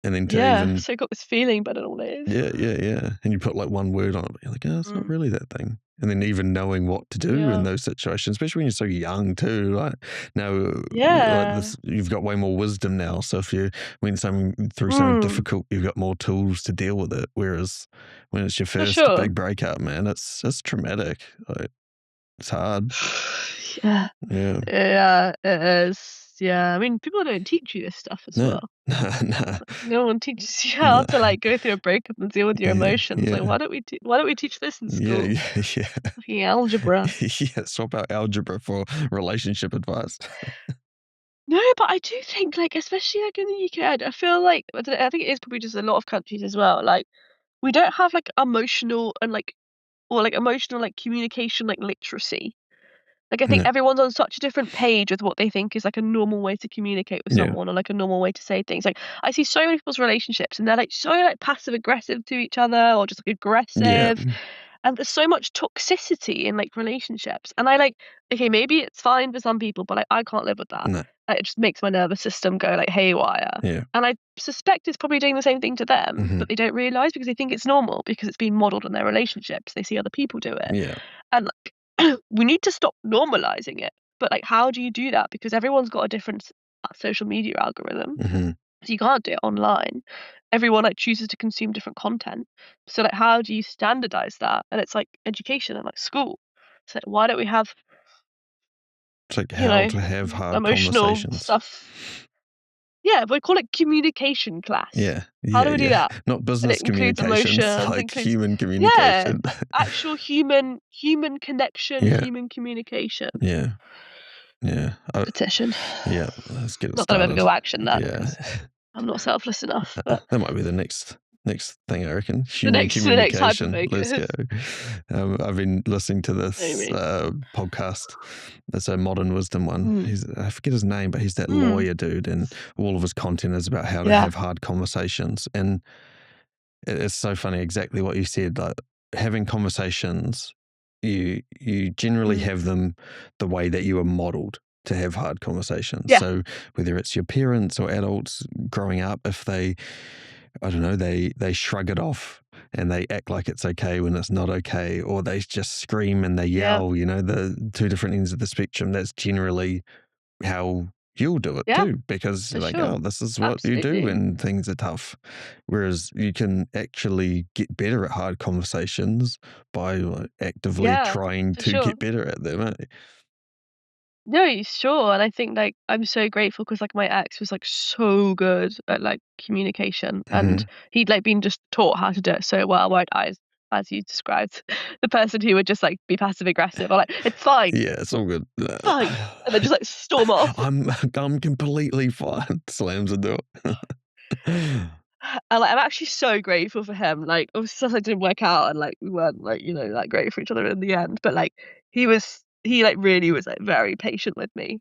And then to Yeah, even so I got this feeling, but I don't know what it is. yeah. And you put like one word on it, but you're like, oh, it's not Mm, really that thing. And then even knowing what to do in yeah. those situations, especially when you're so young too. Like now, like Yeah. this, you've got way more wisdom now. So if you went something through something Mm, difficult, you've got more tools to deal with it. Whereas when it's your for first sure. big breakup, man, it's traumatic. Like it's hard. Yeah. Yeah. Yeah, it is. Yeah, I mean, people don't teach you this stuff as No. well. Nah. No one teaches you how Nah. to, like, go through a breakup and deal with your Yeah. emotions. Like, Yeah. why don't we teach this in Yeah. school? Yeah. Fucking algebra. Yeah. Swap out algebra for relationship advice. No, but I do think, like, especially, like, in the UK, I feel like I don't know, I think it is probably just a lot of countries as well, like, we don't have, like, emotional and, like or, like, emotional, like, communication, like, literacy. Like, I think No. everyone's on such a different page with what they think is, like, a normal way to communicate with Yeah. someone or, like, a normal way to say things. Like, I see so many people's relationships, and they're, like, so, like, passive aggressive to each other or just, like, Yeah. aggressive, and there's so much toxicity in, like, relationships, and I, like okay, maybe it's fine for some people, but, like, I can't live with that. No. It just makes my nervous system go, like, haywire, Yeah. and I suspect it's probably doing the same thing to them, Hmm. but they don't realise because they think it's normal because it's been modelled in their relationships. They see other people do it, Yeah. and, like, we need to stop normalizing it. But, like, how do you do that? Because everyone's got a different social media algorithm. Hmm. So you can't do it online. Everyone, like, chooses to consume different content. So, like, how do you standardize that? And it's like education and, like, school. So, why don't we have, It's like you how know, to have hard emotional conversations. stuff? Yeah, we call it communication class. Yeah, How yeah, do we do yeah. that? Not And it business includes communications, emotions, like includes, human yeah, communication. actual human connection, Yeah, human communication. yeah, yeah. Petition. Yeah, let's get it Not that I'm ever started. gonna action that Yeah. because I'm not selfless enough, but That might be the next thing, I reckon. the Human next communication. Let's hyperfocus. go. I've been listening to this Maybe. podcast. It's a modern wisdom one. Mm. I forget his name, but he's that Mm. lawyer dude, and all of his content is about how to Yeah. have hard conversations. And it's so funny, exactly what you said. Like having conversations, you generally Mm. have them the way that you were modeled to have hard conversations. Yeah. So whether it's your parents or adults growing up, if they, I don't know, they shrug it off and they act like it's okay when it's not okay, or they just scream and they Yeah. yell, the two different ends of the spectrum. That's generally how you'll do it Yeah, too, because for you're like, sure. oh, this is what you do Absolutely. when things are tough. Whereas you can actually get better at hard conversations by like, actively Yeah, trying for to sure. get better at them. Eh? No, sure, and I think, like, I'm so grateful because like, my ex was, like, so good at, like, communication, and Mhm. he'd, like, been just taught how to do it so well, where as you described, the person who would just, like, be passive aggressive or like, "It's fine, Yeah, it's all good. fine," and then just, like, storm off. I'm completely fine. Slams the door. And, like, I'm actually so grateful for him, like, obviously stuff that didn't work out and, like, we weren't, like, like, great for each other in the end, but, like, he, like, really was, like, very patient with me.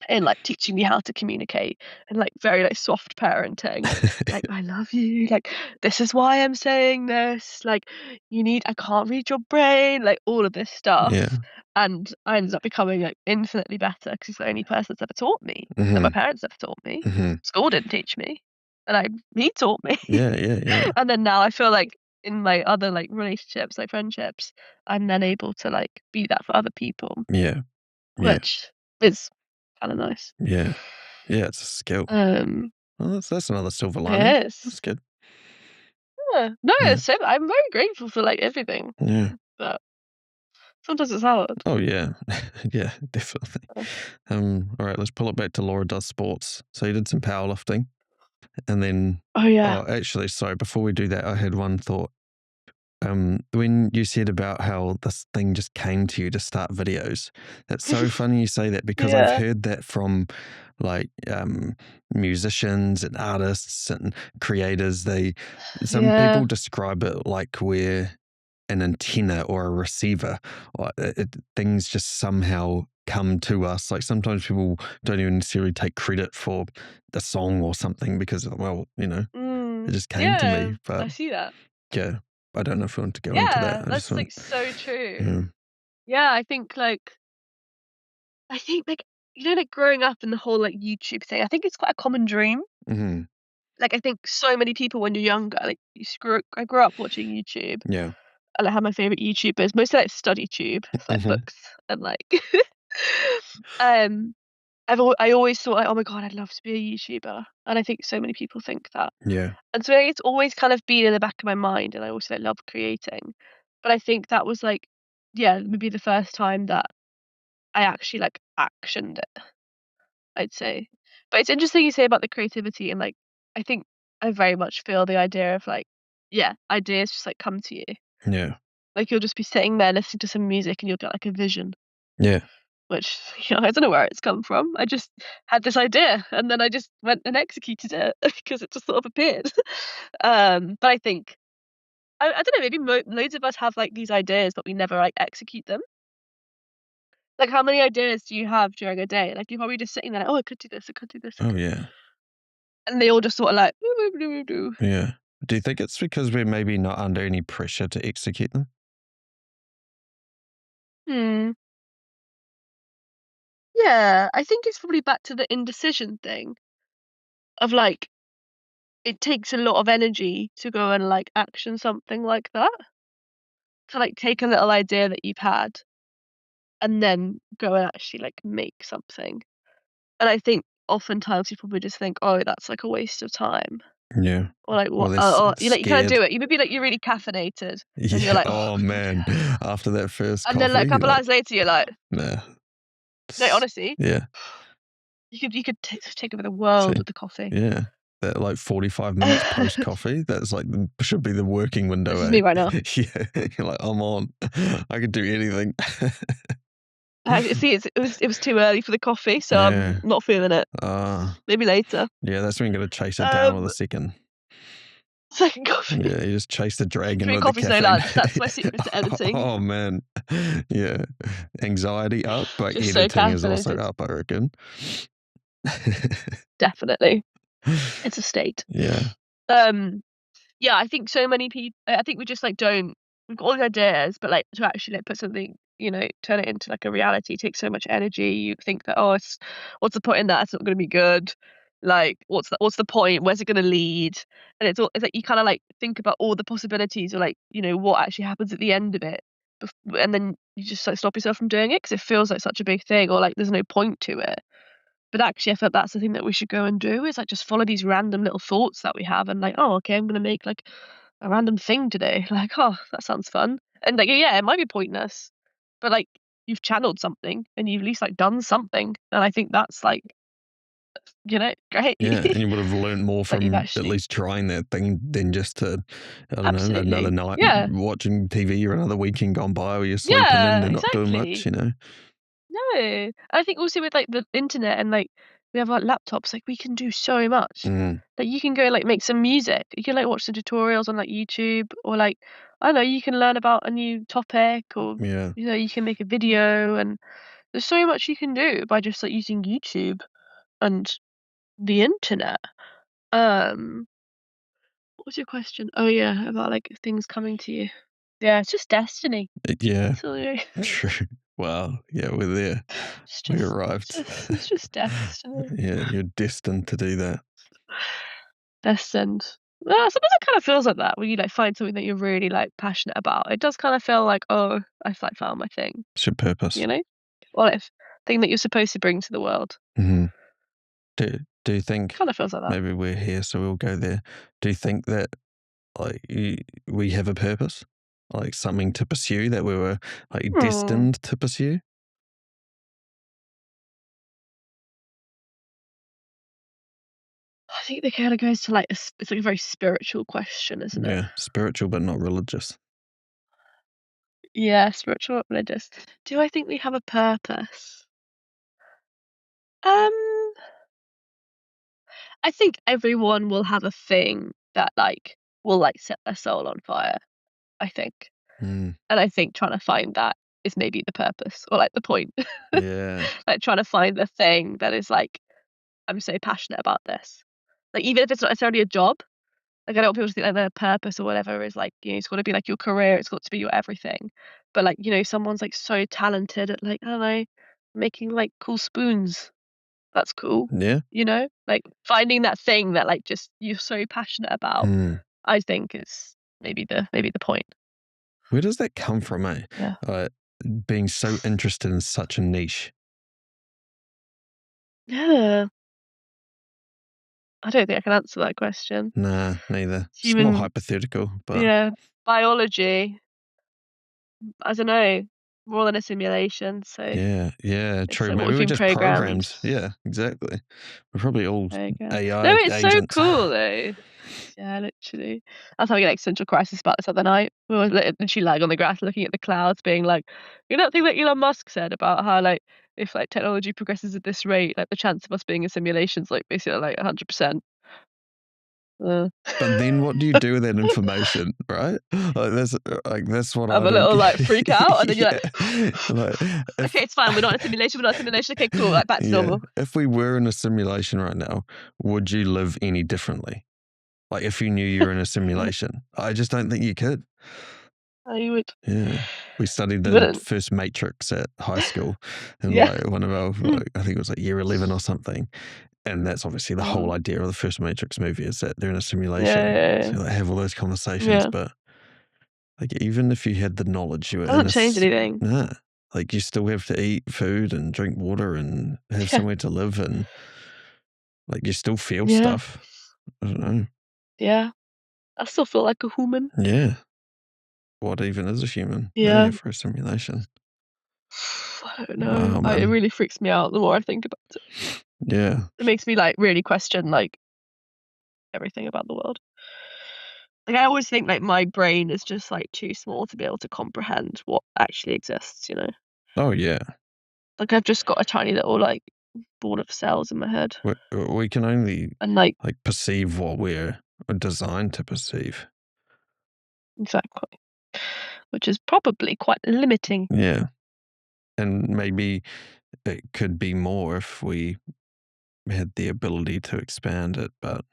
And, like, teaching me how to communicate and, like, very, like, soft parenting. Like, "I love you," like, "This is why I'm saying this," like, I can't read your brain," like, all of this stuff. Yeah. And I ended up becoming, like, infinitely better because he's the only person that's ever taught me, that my Mhm. parents ever taught me. Mhm. School didn't teach me, and he taught me. Yeah, yeah, yeah. And then now I feel like in my other, like, relationships, like friendships, I'm then able to, like, be that for other people, Yeah. Yeah. which is kinda nice. Yeah. Yeah, it's a skill. Um, Well, that's another silver lining. it is. That's good. Yeah. No, Yeah. it's I'm very grateful for, like, everything, Yeah. but sometimes it's hard. Oh yeah. Yeah, definitely. Uh, All right, let's pull it back to Laura does sports. So you did some powerlifting and then oh, yeah. oh actually sorry, before we do that, I had one thought. When you said about how this thing just came to you to start videos, that's so funny you say that because I've Yeah. heard that from like musicians and artists and creators. Some Yeah. people describe it like we're an antenna or a receiver, or things just somehow come to us. Like sometimes people don't even necessarily take credit for the song or something because, well, it Mm. just came to Yeah, me. But I see that. yeah, I don't know if we want to go into that. Yeah, I just that's, like, want, so true. yeah. Yeah, I think, like, like, growing up in the whole, like, YouTube thing, I think it's quite a common dream. Hmm. Like, I think so many people when you're younger, like, I grew up watching YouTube, Yeah. and I have my favorite YouTubers, mostly, like, study tube, so, like, Hmm. books and, like, um I always thought like, "Oh my god, I'd love to be a YouTuber," and I think so many people think that. Yeah. And so it's always kind of been in the back of my mind, and I also, like, love creating. But I think that was, like, yeah, maybe the first time that I actually, like, actioned it, I'd say. But it's interesting you say about the creativity and, like, I think I very much feel the idea of, like, yeah, ideas just, like, come to you. Yeah. Like, you'll just be sitting there listening to some music and you'll get, like, a vision. Yeah. Which, I don't know where it's come from. I just had this idea and then I just went and executed it because it just sort of appeared. But I think I don't know, maybe loads of us have, like, these ideas, but we never, like, execute them. Like, how many ideas do you have during a day? Like, you're probably just sitting there like, "Oh, I could do this, I could do this, I Oh could," yeah. and they all just sort of like, "Doo, doo, doo, doo." Yeah. Do you think it's because we're maybe not under any pressure to execute them? Hmm. Yeah, I think it's probably back to the indecision thing of, like, it takes a lot of energy to go and, like, action something like that. To, like, take a little idea that you've had and then go and actually, like, make something. And I think oftentimes you probably just think, "Oh, that's, like, a waste of time." Yeah. Or, like, Or what they're or you kinda scared. do it. You maybe, like, you're really caffeinated, and you're Yeah. like, "Oh, Oh, I could" man. After that first and then, like, a coffee, couple like, hours later, you're like nah. no, honestly, Yeah. you could take over the See? world with the coffee. Yeah. That, like, 45 minutes post-coffee, that's, like, should be the working window, This is eh? me right now. Yeah. You're like, "I'm on. I could do anything." See, it was too early for the coffee, so I'm Yeah. not feeling it. Ah. Maybe later. Yeah, that's when you gotta chase it down with Um, a second. second coffee. Yeah, you just chase the dragon 3 with the coffees, no caffeine. lunch. That's my secret to editing. Oh, man. Yeah. Anxiety up, but Just so editing is also caffeinated. up, I reckon. Definitely. It's a state. Yeah. Um, yeah, I think so many people. I think we just, like, don't we've got all the ideas, but, like, to actually, like, put something, turn it into, like, a reality takes so much energy. You think that, "Oh, what's the point in that? It's not gonna be good." Like, what's the point? Where's it gonna lead? And it's like you kinda, like, think about all the possibilities or, like, what actually happens at the end of it, and then you just, like, stop yourself from doing it because it feels like such a big thing or, like, there's no point to it. But actually, I felt that's the thing that we should go and do is, like, just follow these random little thoughts that we have and, like, "Oh, okay, I'm gonna make, like, a random thing today." Like, "Oh, that sounds fun." And, like, yeah, it might be pointless, but, like, you've channeled something and you've at least, like, done something, and I think that's, like, great. Yeah, and you would have learned more Like, you've from at actually least trying that thing than just to, I don't know, another absolutely. night Yeah. watching TV or another weekend gone by where you're sleeping and Yeah, you're not doing much, exactly. you know? No. I think also with, like, the internet and, like, we have our laptops, like, we can do so much. Mm, Like, you can go, like, make some music. You can, like, watch some tutorials on, like, YouTube or, like, I don't know, you can learn about a new topic or, yeah. you can make a video, and there's so much you can do by just, like, using YouTube and the internet. Um, what was your question? Oh, yeah, about, like, things coming to you. Yeah, it's just destiny. Yeah, So, yeah, true. Wow. Yeah, we're there. it's We just arrived. it's just destiny. Yeah, you're destined to do that. Destined. Well, sometimes it kind of feels like that when you, like, find something that you're really, like, passionate about. It does kind of feel like, "Oh, I've, like, found my thing," It's your purpose. you know? Or, like, thing that you're supposed to bring to the world. Hmm. Do you think Kind of feels like that. maybe we're here, so we'll go there? Do you think that like we have a purpose, like something to pursue that we were like Hmm. destined to pursue? I think that kinda goes to, like, it's, like, a very spiritual question, isn't it? Yeah, spiritual but not religious. Yeah, spiritual, not religious. Do I think we have a purpose? Um, I think everyone will have a thing that, like, will, like, set their soul on fire, I think. Mm, And I think trying to find that is maybe the purpose or, like, the point. yeah, Like, trying to find the thing that is like, "I'm so passionate about this." Like, even if it's not necessarily a job, like, I don't want people to think, like, their purpose or whatever is, like, it's gotta be, like, your career, it's got to be your everything. But, like, someone's, like, so talented at, like, I don't know, making, like, cool spoons. That's cool, yeah. Like, finding that thing that, like, just you're so passionate about, Mm. I think is maybe the point. Where does that come from, eh? Yeah. Uh, Being so interested in such a niche. Yeah. I don't think I can answer that question. Nah, neither. It's more Human hypothetical, but Yeah, biology, I don't know, more than a simulation, so yeah, yeah, it's true. like what Maybe we've we're been just programmed. programmed. Yeah, exactly. We're probably all Programmed. No, AI it's so agents. cool though. Yeah, literally. I was having an existential crisis about this other night. We were literally lying on the grass looking at the clouds being like, that thing that Elon Musk said about how, like, if, like, technology progresses at this rate, like, the chance of us being in simulations, like, basically, like, 100%. Uh, But then what do you do with that information, right? Like that's what I have a don't little, get. like, freak out, and then you're like, Yeah. Like "Okay, if it's fine. We're not in a simulation. We're not in a simulation. Okay, cool. Like, back to yeah, normal." if we were in a simulation right now, would you live any differently? Like if you knew you were in a simulation, I just don't think you could. I would. Yeah. We studied You the wouldn't. first Matrix at high school, and Yeah. like one of our, Mm. like, I think it was like year 11 or something. And that's obviously the whole Mm. idea of the first Matrix movie is that they're in a Yeah, simulation. yeah, yeah. So you like have all those conversations, Yeah. but like even if you had the knowledge you were in Doesn't change anything. nah, like you still have to eat food and drink water and have Yeah. somewhere to live and Like you still feel Yeah. stuff. I don't know. Yeah. I still feel like a human. Yeah. What even is a human? Yeah. For a simulation. I don't know. Wow, It man. really freaks me out the more I think about it. Yeah. It makes me, like, really question, like, everything about the world. Like, I always think, like, my brain is just, like, too small to be able to comprehend what actually exists, you know? Oh, yeah. Like, I've just got a tiny little, like, ball of cells in my head, We can only and, like perceive what we're designed to perceive. exactly. Which is probably quite limiting. Yeah. And maybe it could be more if we had the ability to expand it, but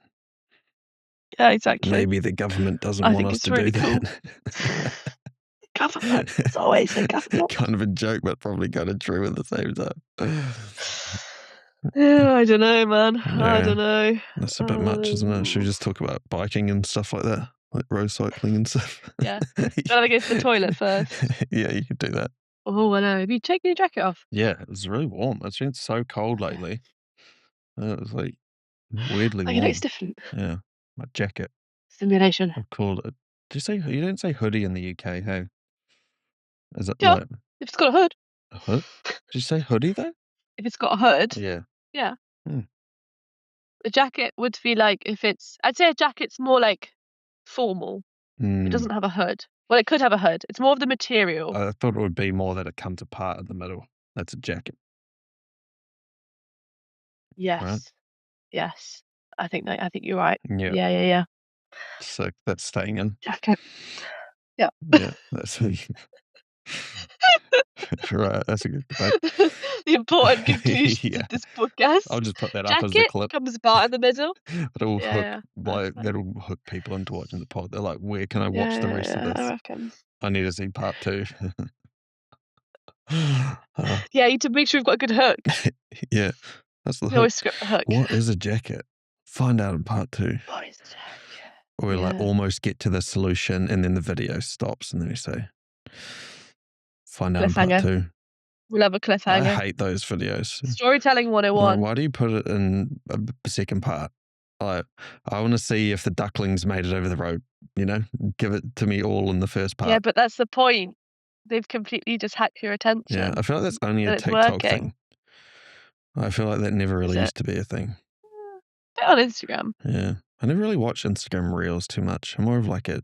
Yeah, exactly. maybe the government doesn't I want think us it's to do really cool. that. Government. It's always the government. Kind of a joke, but probably kind of true at the same time. Yeah, I don't know, man. I Yeah, don't know. that's a bit much, isn't it? Should we just talk about biking and stuff like that? Like road cycling and stuff? Yeah. Do you wanna go to the toilet first? Yeah, you could do that. Oh, I know. Have you taken your jacket off? Yeah, it's really warm. It's been so cold Okay. lately. It was like weirdly Oh, you know it's warm. different. Yeah, my jacket. Simulation. I've called it. Did you say you didn't say hoodie in the UK? Hey, is it Yeah, like if it's got a hood. a hood? Did you say hoodie though? If it's got a hood, Yeah. yeah. Hmm. A jacket would be like if it's I'd say a jacket's more like formal. It Hmm. doesn't have a hood. Well, it could have a hood. It's more of the material. I thought it would be more that it comes apart in the middle. That's a jacket, right? Yes. Yes. I think you're right. Yeah. Yeah, yeah, yeah. So that's staying in. Jacket. Yeah. Yeah, that's right. That's a good debate. The important conclusions Yeah, of this podcast. I'll just put that up as the Jacket clip. comes apart in the middle. It'll Yeah, hook yeah. That's like fine. that'll hook people into watching the pod. They're like, "Where can I Yeah, watch the yeah, rest of yeah, I this? reckon. I need to see part 2." Yeah, you need to make sure you've got a good hook. Yeah, that's the You hook. always script the hook. What is a jacket? Find out in part 2. What is a jacket? Or we like Yeah. almost get to the solution and then the video stops and then we say, find out in part Cliffhanger. 2. We'll have a I cliffhanger. hate those videos. Storytelling Like, 101. why do you put it in a second part? Like, I want to see if the ducklings made it over the road, you know? Give it to me all in the first Yeah, part. but that's the point. They've completely just hacked your Yeah, attention, I feel like that's only a and it's TikTok working. thing. I feel like that never Is really it? used to be a thing. Bit on Instagram. Yeah. I never really watch Instagram Reels too much. I'm more of like a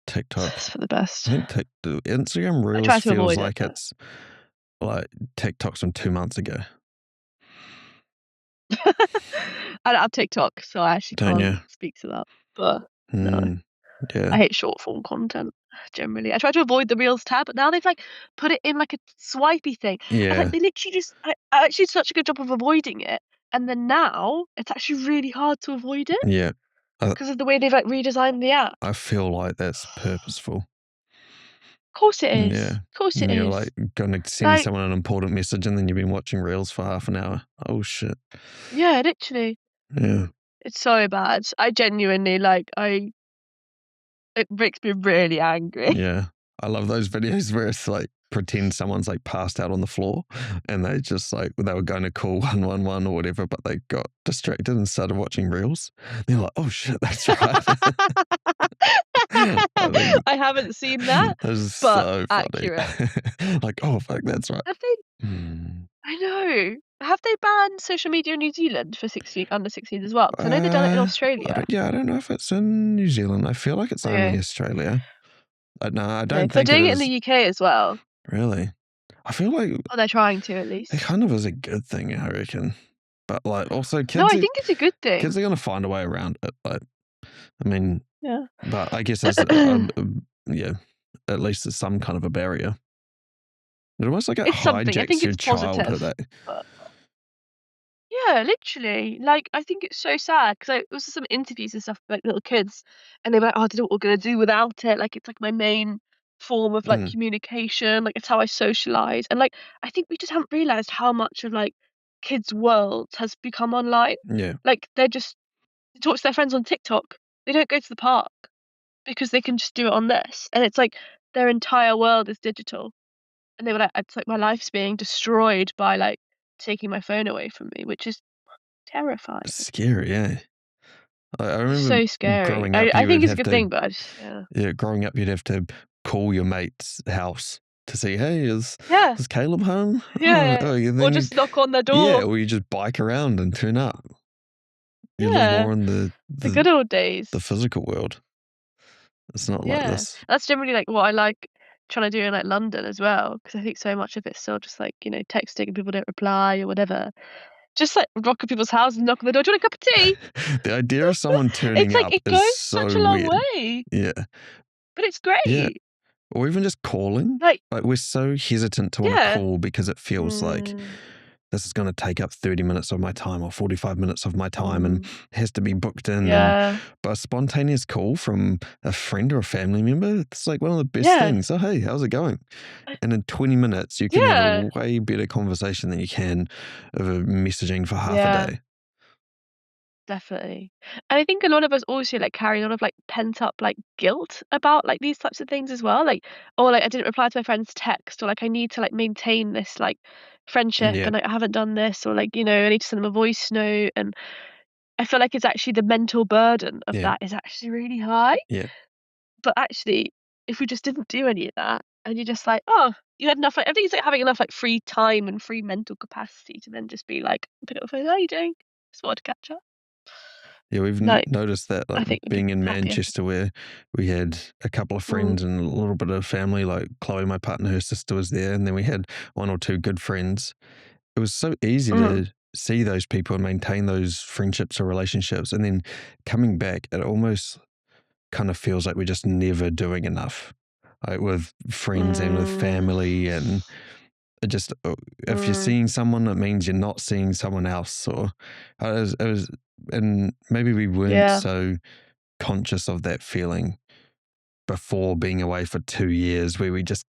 TikTok. It's for the best. I think Instagram I Reels try to feels avoid it, like but it's like TikToks from 2 months ago. I don't have TikTok, so I actually Don't you? can't speak to that. But no, I Yeah. hate short form content generally. I try to avoid the Reels tab, but now they've like put it in like a swipey thing, and like Yeah. they literally just I actually did such a good job of avoiding it, and then now it's actually really hard to avoid it Yeah. because of the way they've like redesigned the app. I feel like that's purposeful. Of course it is. Yeah. Of course it And you're is. like going to send Like, someone an important message and then you've been watching Reels for half an hour. Oh, shit. yeah, literally. Yeah. It's so bad. I genuinely like it makes me really angry. Yeah. I love those videos where it's like pretend someone's like passed out on the floor and they just like they were going to call 111 or whatever, but they got distracted and started watching Reels. They're like, oh shit, that's right. I haven't seen that, That's but so funny. accurate. Like, oh fuck, that's right. Have they I know. Have they banned social media in New Zealand for 16 under 16s as well? 'Cause I know they've done it in Australia. I don't know if it's in New Zealand. I feel like it's only Okay. Australia. No, I Okay. don't They're think it doing it in is. the UK as well. Really? I feel like Or they're trying to at it least. kind of is a good thing, I reckon. But like also No, kids I think it's a good thing. kids are gonna find a way around it. Like I mean, Yeah. but I guess that's yeah, at least it's some kind of a barrier. It almost like it It's something. I hijacks think your it's childhood. positive. But yeah, literally. Like, I think it's so sad because I was some interviews and stuff with like little kids, and they were like, "Oh, I don't know what we're gonna do without it. Like, it's like my main form of like Mm, communication. Like, it's how I socialize." And like, I think we just haven't realized how much of like kids' world has become online. yeah, Like, they talk to their friends on TikTok. They don't go to the park because they can just do it on this, and it's like their entire world is digital. And they were like, "It's like my life's being destroyed by like taking my phone away from me," which is terrifying. Scary, yeah. I remember So scary. growing up, I you would think it's a have good to, thing, but I just growing up, you'd have to call your mate's house to see, hey, yeah, is Caleb home? yeah, Yeah, or then just knock on the yeah, door. or you just bike around and turn up. You live Yeah, more in the good old days. the physical world. It's not like Yeah, this. that's generally like what I like trying to do in like London as well, because I think so much of it's still just like texting and people don't reply or whatever. Just like rock at people's houses and knock on the door. Do you want a cup of tea? The idea of someone It's turning like up it is goes such a so long weird. way, Yeah. but it's Yeah. great. Or even just calling. Like Like, we're so hesitant to want to yeah, call because it feels like mm, this is going to take up 30 minutes of my time or 45 minutes of my time and mm, has to be booked in. yeah, But a spontaneous call from a friend or a family member, it's like one of the best yeah, things. Oh, hey, how's it going? uh, And in 20 minutes, you can have a yeah, way better conversation than you can of a messaging for half a yeah. day. Definitely. And I think a lot of us also like carry a lot of like pent up like guilt about like these types of things as well. Like, oh, like I didn't reply to my friend's text, or like I need to like maintain this like friendship Yeah. and like, I haven't done this, or like, I need to send them a voice note. And I feel like it's actually the mental burden of Yeah. that is actually really high. Yeah. But actually, if we just didn't do any of that and you're just like, oh, you had enough, like, I think it's like having enough like free time and free mental capacity to then just be like, pick up the phone, how are you doing? Just wanted to catch up. Yeah, we've Like, noticed that, like I think we'd be being in happier. Manchester, where we had a couple of Mm, friends and a little bit of family, like Chloe, my partner, her sister was there, and then we had one or two good friends. It was so easy mm, to see those people and maintain those friendships or relationships. And then coming back, it almost kind of feels like we're just never doing enough, like with friends and with mm, family. And it just, if you're mm, seeing someone, it means you're not seeing someone else. Or and maybe we weren't yeah, so conscious of that feeling before being away for 2 years, where we just,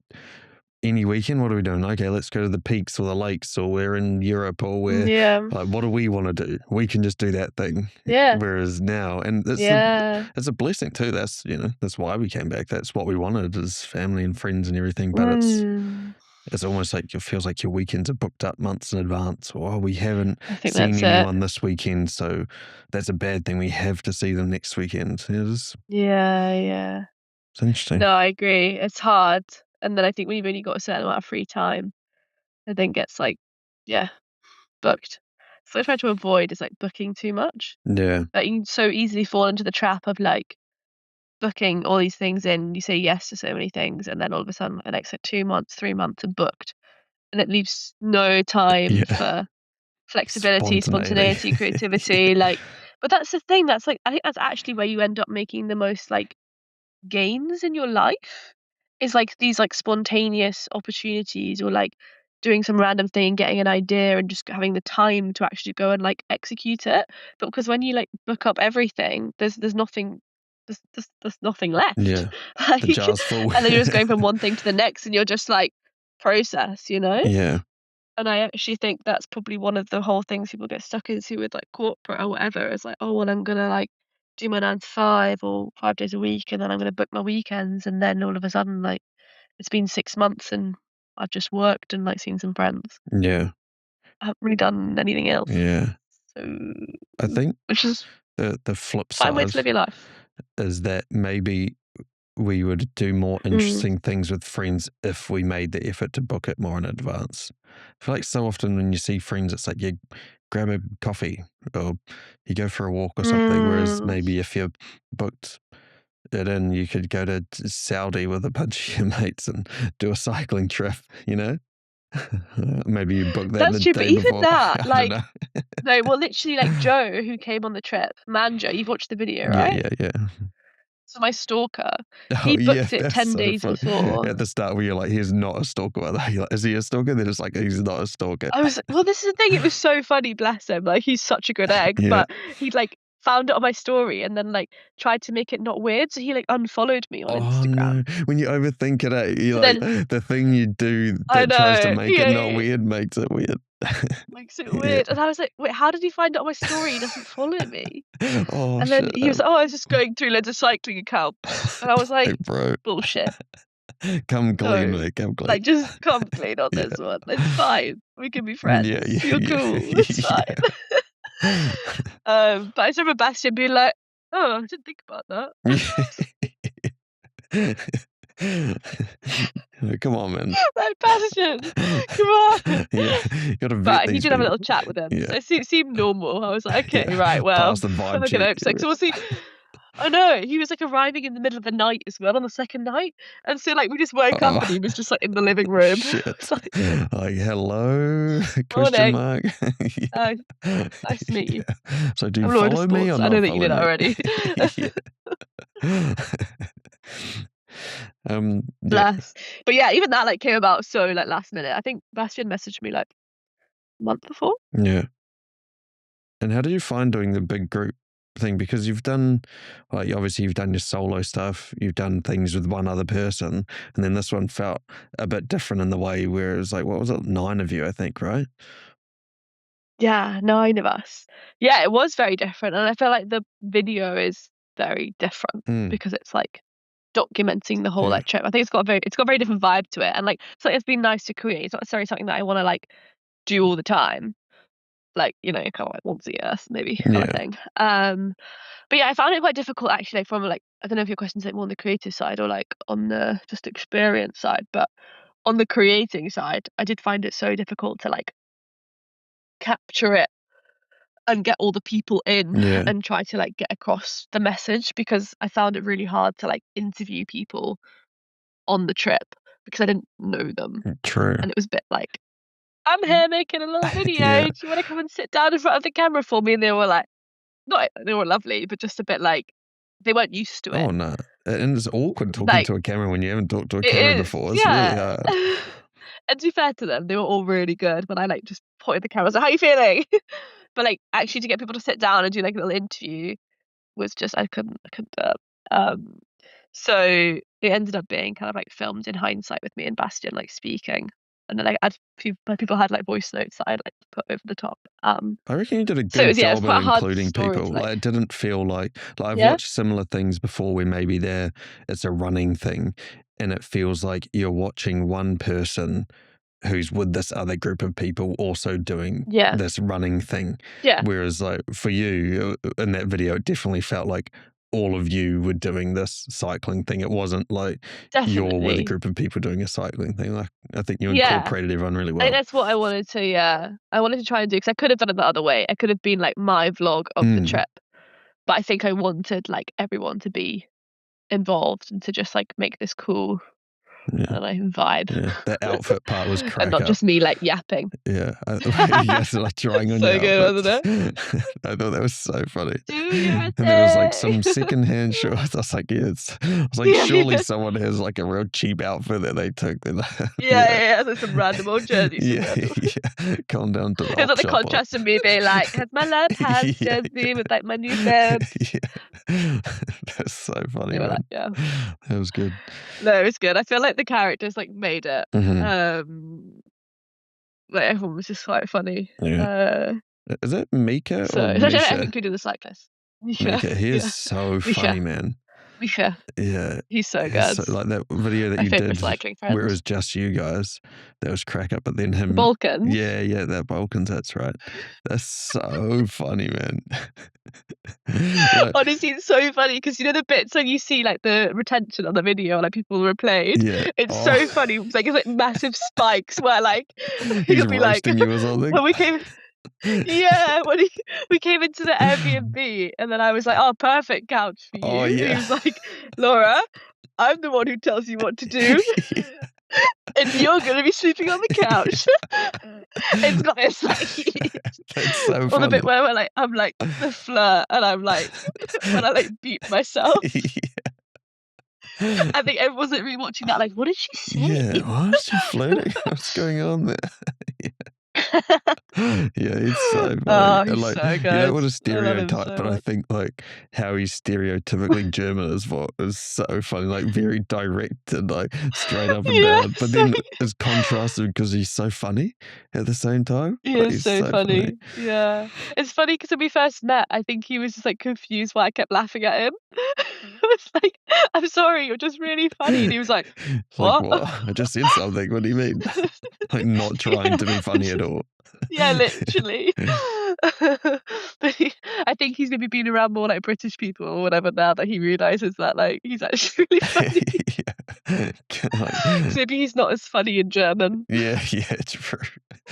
any weekend, what are we doing? Okay, let's go to the peaks or the lakes, or we're in Europe, or we're yeah, like, what do we want to do? We can just do that thing. yeah, Whereas now, and yeah, it's a blessing too. That's, that's why we came back. That's what we wanted, is family and friends and everything. But mm, it's almost like it feels like your weekends are booked up months in advance, or, oh, we haven't I think seen that's it. anyone this weekend, so that's a bad thing. We have to see them next weekend. Yeah, yeah. It's interesting. No, I agree. It's hard. And then I think when you've only got a certain amount of free time, it then gets like, yeah, booked. So I try to avoid is like booking too much. Yeah. Like you can so easily fall into the trap of like booking all these things in. You say yes to so many things, and then all of a sudden, the next like 2 months, 3 months are booked, and it leaves no time Yeah. for flexibility, Spontaneity. spontaneity, creativity. Yeah. Like, but that's the thing. That's like I think that's actually where you end up making the most like gains in your life. Is like these like spontaneous opportunities, or like doing some random thing, getting an idea, and just having the time to actually go and like execute it. But because when you like book up everything, there's nothing. There's nothing left, Yeah. The like, jar's full. and then you're just going from one thing to the next, and you're just like process. Yeah. And I actually think that's probably one of the whole things people get stuck into with like corporate or whatever. It's like, oh well, I'm gonna like do my 9 to 5 or 5 days a week, and then I'm gonna book my weekends, and then all of a sudden, like it's been 6 months, and I've just worked and like seen some friends. Yeah. I haven't really done anything else. Yeah. So, I think which is the flip a fine way side to live your life. is that maybe we would do more Mm, interesting things with friends if we made the effort to book it more in advance. I feel like so often when you see friends, it's like you grab a coffee or you go for a walk or something. Whereas mm. maybe if you booked it in, you could go to Saudi with a bunch of your mates and do a cycling trip, you know? Maybe you book that That's the true, but day even before. that, I don't like, know. no, well, literally, like Joe, who came on the trip, Manja, you've watched the video, Yeah, right? yeah, yeah. So my stalker, Oh, he yeah, booked it that's 10 so days funny. before. At the start, where you're like, he's not a stalker. You're like, is he a stalker? Then it's like, he's not a stalker. I was like, well, this is the thing, it was so funny, bless him, like, he's such a good egg, Yeah. but he, like, found it on my story and then, like, tried to make it not weird, so he, like, unfollowed me on Oh, Instagram. no. When you overthink it, you're So like, then the thing you do I that tries to know, make it yeah, not yeah, weird makes it weird. makes it Yeah. weird, and I was like, "Wait, how did he find it on my story? He doesn't follow me." Oh, And then shit. he was like, "Oh, I was just going through loads of cycling accounts." And I was like, Like, bro, "Bullshit. come clean, No. mate. Come clean. Like, just come clean on Yeah. this one. It's fine. We can be Yeah, friends. yeah, You're yeah. cool. It's Yeah. fine." But I just remember Bastian being like, "Oh, I didn't think about that." Come on, man. Like, Bastian, come on. Yeah, you gotta vet But he these did have a people. little chat with him, Yeah. so it seemed normal. I was like, "Okay, Yeah, right, well, pass the vibe I can check. hope so." 'Cause obviously I know, he was, like, arriving in the middle of the night as well on the second night, and so, like, we just woke up Oh, and he was just, like, in the living room. It's shit. like, Like, hello? Question "Morning. mark? Oh, nice to meet you. Yeah. So do you I'm Lord of follow me or Sports." I know not that you follow did that me? already. Yeah. Yeah. Bless. But yeah, even that, like, came about so, like, last minute. I think Bastian messaged me, like, a month before. Yeah. And how do you find doing the big group thing? Because you've done, like, obviously you've done your solo stuff, you've done things with one other person, and then this one felt a bit different in the way where it was like, what was it, 9 of you, I think, right? Yeah, 9 of us. Yeah, it was very different, and I feel like the video is very different Mm, because it's, like, documenting the whole, yeah, like, trip. I think it's got a very different vibe to it, and, like, something that's been nice to create. It's not necessarily something that I wanna, like, do all the time, like, kinda like once a year maybe kinda yeah, thing. But yeah, I found it quite difficult actually, like, from, like, I don't know if your question's, like, more on the creative side or, like, on the just experience side, but on the creating side, I did find it so difficult to, like, capture it and get all the people in yeah, and try to, like, get across the message because I found it really hard to, like, interview people on the trip because I didn't know them, true. and it was a bit like, "I'm here making a little video. Yeah. Do you wanna come and sit down in front of the camera for me?" And they were like not they were lovely, but just a bit like they weren't used to it. Oh, no. And it's awkward talking Like, to a camera when you haven't talked to a it camera is, before. It's really yeah. hard. And to be fair to them, they were all really good when I, like, just pointed the camera, I was like, "How you feeling?" But, like, actually to get people to sit down and do, like, a little interview was just I couldn't do it. So it ended up being kind of, like, filmed in hindsight with me and Bastian, like, speaking, and then, like, people had, like, voice notes that I'd, like, put over the top. I reckon you did a So it good was yeah, it was job of quite a hard including story people. to, like Like, it didn't feel like I've yeah? watched similar things before where maybe it's a running thing and it feels like you're watching one person who's with this other group of people also doing Yeah. this running thing. Yeah, Whereas, like, for you in that video, it definitely felt like all of you were doing this cycling thing. It wasn't like you're with a definitely. group of people doing a cycling thing. Like, I think you Yeah. incorporated everyone really I think well. that's what I wanted to yeah. I wanted to try and do because I could have done it the other way. I could have been, like, my vlog of the Mm, trip, but I think I wanted, like, everyone to be involved and to just, like, make this cool, I yeah. don't know, vibe, Yeah, the outfit part was and crack not up. just me, like, yapping. Yeah, the way you guys are, like, trying on your So good, outfits. wasn't it? I thought that was so funny. Do your And there was, like, thing. some secondhand shorts. I was like, "Yes." I was like, Yeah, "Surely yeah. someone has, like, a real cheap outfit that they took." Then Yeah, yeah. yeah, yeah, so some random old jersey Yeah, somewhere. yeah. Gone down to the It's op like the shop or contrast of me being like, "Here's my lab pants yeah, jersey with, like, my new bibs." yeah. That's so funny, They were like, man. yeah. That was good. No, it was good. I feel like the characters, like, made it. Mhm. Um, like, everyone was just quite funny. Yeah. Is it Mika So or especially like Misha? including the cyclist. Micha, Mika. He is yeah. so funny, Micha, man. Micha. Yeah. He's so He's good. so like that video that My you favourite did cycling where it friend. was just you guys, that was crack up, but then The him Balkans. yeah, yeah, that Balkans, that's right. That's so funny, man. Like Honestly, it's so funny because you know the bits when you see, like, the retention on the video, like, people replayed? yeah. It's Oh, so funny. It's like massive spikes where, like, he's he'll be like, roasting you or something. when we came yeah, when we came into the Airbnb, and then I was like, "Oh, perfect couch for Oh, you." And he yeah. was like, "Laura, I'm the one who tells you what to do, and you're gonna be sleeping on the couch." It's got this, like That's so or the funny. bit where we're like I'm like the flirt, and I'm like when I, like, beat myself. Yeah. I think everyone's, like, rewatching that like, "What did she say?" Yeah, why is she flirting? What's going on there? Yeah, it's so funny. Oh, And he's like, so you don't good. want to I love him stereotype, so but I much. think like how he's stereotypically German is what is so funny. Like very direct and like straight up and Yeah, down. But so then it's contrasted because he's so funny at the same time. he Like is he's so so funny. funny. Yeah. It's funny because when we first met, I think he was just, like, confused why I kept laughing at him. I was like, "I'm sorry, you're just really funny." And he was like, It's like, "What?" what? I just said something. What do you mean? Like not trying Yeah. to be funny at all. or Yeah, literally. But I think he's maybe been around more like British people or whatever now that he realizes that like he's actually really funny. yeah. 'Cause maybe he's not as funny in German. Yeah, true.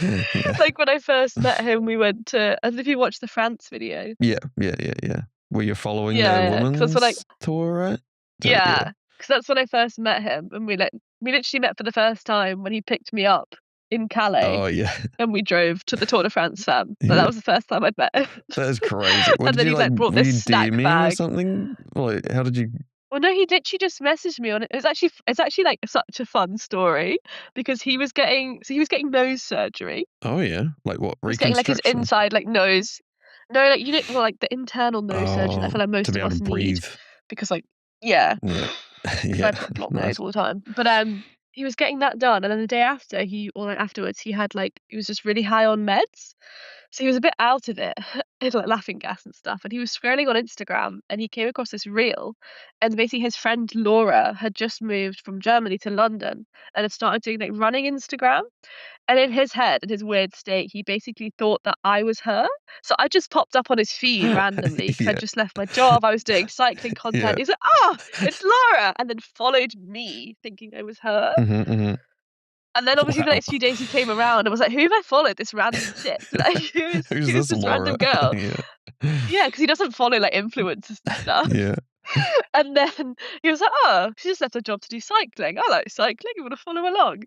Yeah. Like when I first met him, we went to. I don't know if you watched the France video. Yeah. Were you following the Yeah, because that's when I. women's tour, right? Yeah. Yeah, because that's when I first met him, and we literally met for the first time when he picked me up in Calais, Oh, yeah. and we drove to the Tour de France fan. That Yeah. was the first time I'd met him. That is crazy. What And did then you he like? like brought Were this you snack DMing or bag. something? Like, how did you? Well, no, he literally just messaged me on it. It's actually like such a fun story because he was getting nose surgery. Oh, yeah. Like what? He was getting like his Reconstruction? inside like nose. No, like you know, well, like the internal nose surgery that I Oh, feel like to most be of able to us need breathe. because like yeah. Yeah. 'Cause Yeah. I've got blocked nose Nice. all the time. But, he was getting that done, and then the day after, like, afterwards, he was just really high on meds. So he was a bit out of it, and, like, laughing gas and stuff, and he was scrolling on Instagram, and he came across this reel, and basically his friend Laura had just moved from Germany to London and had started doing, like, running Instagram. And in his head, in his weird state, he basically thought that I was her. So I just popped up on his feed randomly because 'cause I'd Yeah. just left my job, I was doing cycling Yeah. content. He's like, "Oh, it's Laura!" And then followed me thinking I was her. Mm-hmm. And then obviously the Wow. next few days he came around and was like, "Who have I followed? This random tit? Like, Who's who's this this Laura? random girl?" Yeah. Yeah, because he doesn't follow, like, influencers and stuff. Yeah. And then he was like, "Oh, she just left her job to do cycling. I like cycling. You want to follow along?"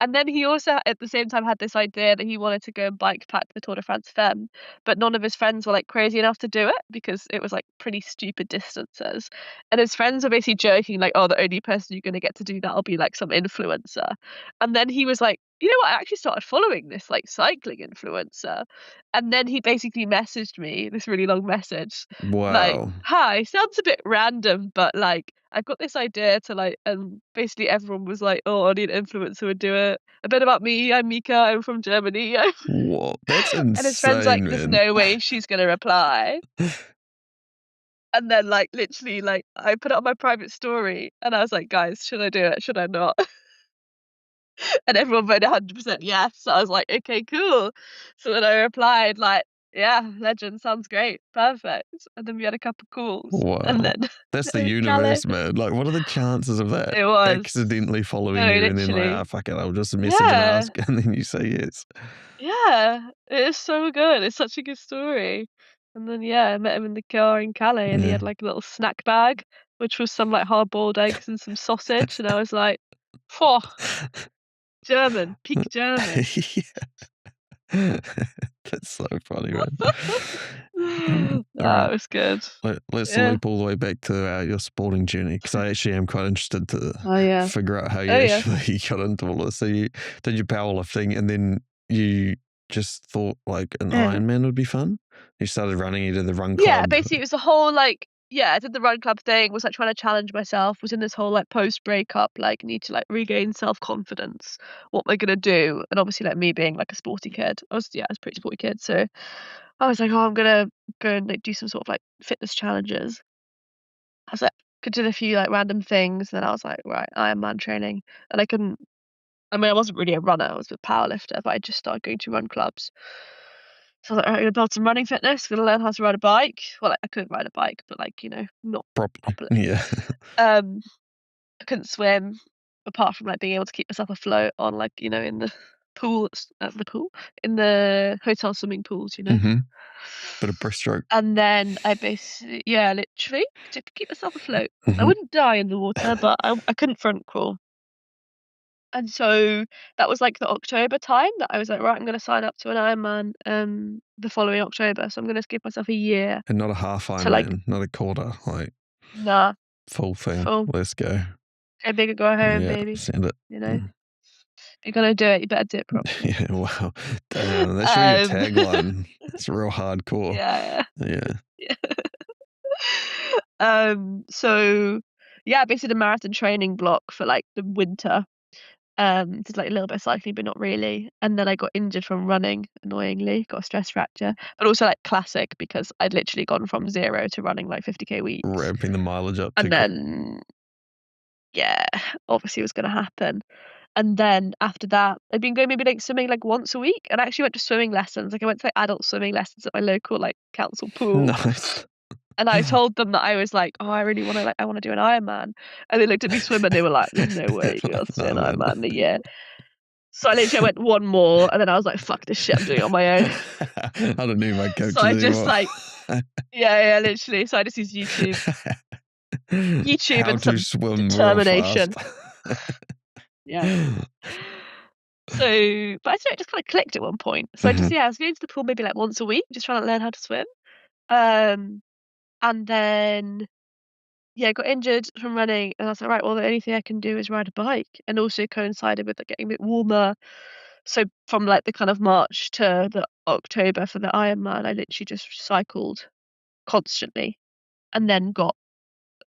And then he also, at the same time, had this idea that he wanted to go and bike pack the Tour de France Femme, but none of his friends were like crazy enough to do it because it was like pretty stupid distances. And his friends were basically joking, like, "Oh, the only person you're going to get to do that will be like some influencer." And then he was like, "You know what? I actually started following this like cycling influencer." And then he basically messaged me this really long message like, Wow. "Hi, sounds a bit random, but, like, I've got this idea to, like," and basically everyone was like, "Oh, only an influencer would do it. A bit about me, I'm Micha, I'm from Germany." Whoa. That's And his friend's like, insane, "There's man. no way she's gonna reply." And then, like, literally, like, I put it on my private story, and I was like, "Guys, should I do it? Should I not?" And everyone voted 100% yes. So I was like, "Okay, cool." So then I replied like, "Yeah, legend, sounds great, perfect." And then we had a couple calls, and Wow. then That's the in Calais. universe, man. Like, what are the chances of that? It was. Accidentally following No, you and then like, literally. ah, fuck it, I'll just message and Yeah, ask, and then you say yes. yeah. It is so good. It's such a good story. And then, yeah, I met him in the car in Calais, and he Yeah. had, like, a little snack bag, which was some, like, hard-boiled eggs and some sausage, and I was like, "Phew, German, peak German." Yeah. That's so funny, man. Oh, All it right. was good. Let's Yeah. loop all the way back to your sporting journey because I actually am quite interested to Oh, yeah. figure out how you Oh, yeah. actually got into all this. So you did your powerlifting and then you just thought like an Yeah. Ironman would be fun. You started running, you did the run Yeah, club. basically it was the whole, like yeah, I did the run club thing, was, like, trying to challenge myself, was in this whole, like, post-breakup, like, need to, like, regain self-confidence. What am I gonna do? And obviously, like, me being, like, a sporty kid, I was a pretty sporty kid, so I was like, "Oh, I'm gonna go and, like, do some sort of, like, fitness challenges." I was like did a few, like, random things, and then I was like, "Right, Ironman training." And I mean, I wasn't really a runner, I was a powerlifter, but I just started going to run clubs. So I was like, "Alright, I'm gonna build some running fitness, gonna learn how to ride a bike." Well, like, I could ride a bike, but, like, not Properly. properly. Yeah. Um, I couldn't swim, apart from, like, being able to keep myself afloat on, like, in the pool? In the hotel swimming pools. Mm-hmm. Bit of breaststroke. And then I basically yeah, literally, to keep myself afloat. I Mm-hmm. wouldn't die in the water, but I couldn't front crawl. And so that was, like, the October time that I was like, "Right, I'm gonna sign up to an Ironman, the following October." So I'm gonna give myself a year And not a half to, like Ironman, not a quarter, like nah, full thing. full. Let's go. Go big or go home, Yeah, baby, send it. you know? If you're gonna do it, you better do it properly. Yeah, wow. Damn, that should be your Um, tagline. It's real hardcore. yeah, Yeah. yeah. So, yeah, basically the marathon training block for, like, the winter. Did, like, a little bit of cycling, but not really, and then I got injured from running, annoyingly, got a stress fracture, but also, like, classic because I'd literally gone from 0 to running, like, 50K weeks, Ramping the mileage up too and quick. then, yeah, obviously it was gonna happen, And then after that, I'd been going maybe like swimming like once a week, and I actually went to swimming lessons. Like I went to like adult swimming lessons at my local like council pool. Nice. And I told them that I was like, "Oh, I really wanna like I wanna do an Ironman." And they looked at me swim and they were like, "There's no way you're able to do No, an man. Ironman in a year." So I went one more, and then I was like, "Fuck this shit, I'm doing it on my own." I don't need my So coaches I just anymore. like yeah, literally. So I just used YouTube How and to some swim real fast. determination. Yeah. So, but I don't know, it just kinda clicked at one point. So Mhm. I was going to the pool maybe like once a week, just trying to learn how to swim. Um, and then yeah, I got injured from running, and I was like, "Right, well, the only thing I can do is ride a bike," and also coincided with it getting a bit warmer. So from, like, the kind of March to the October for the Ironman, I literally just cycled constantly and then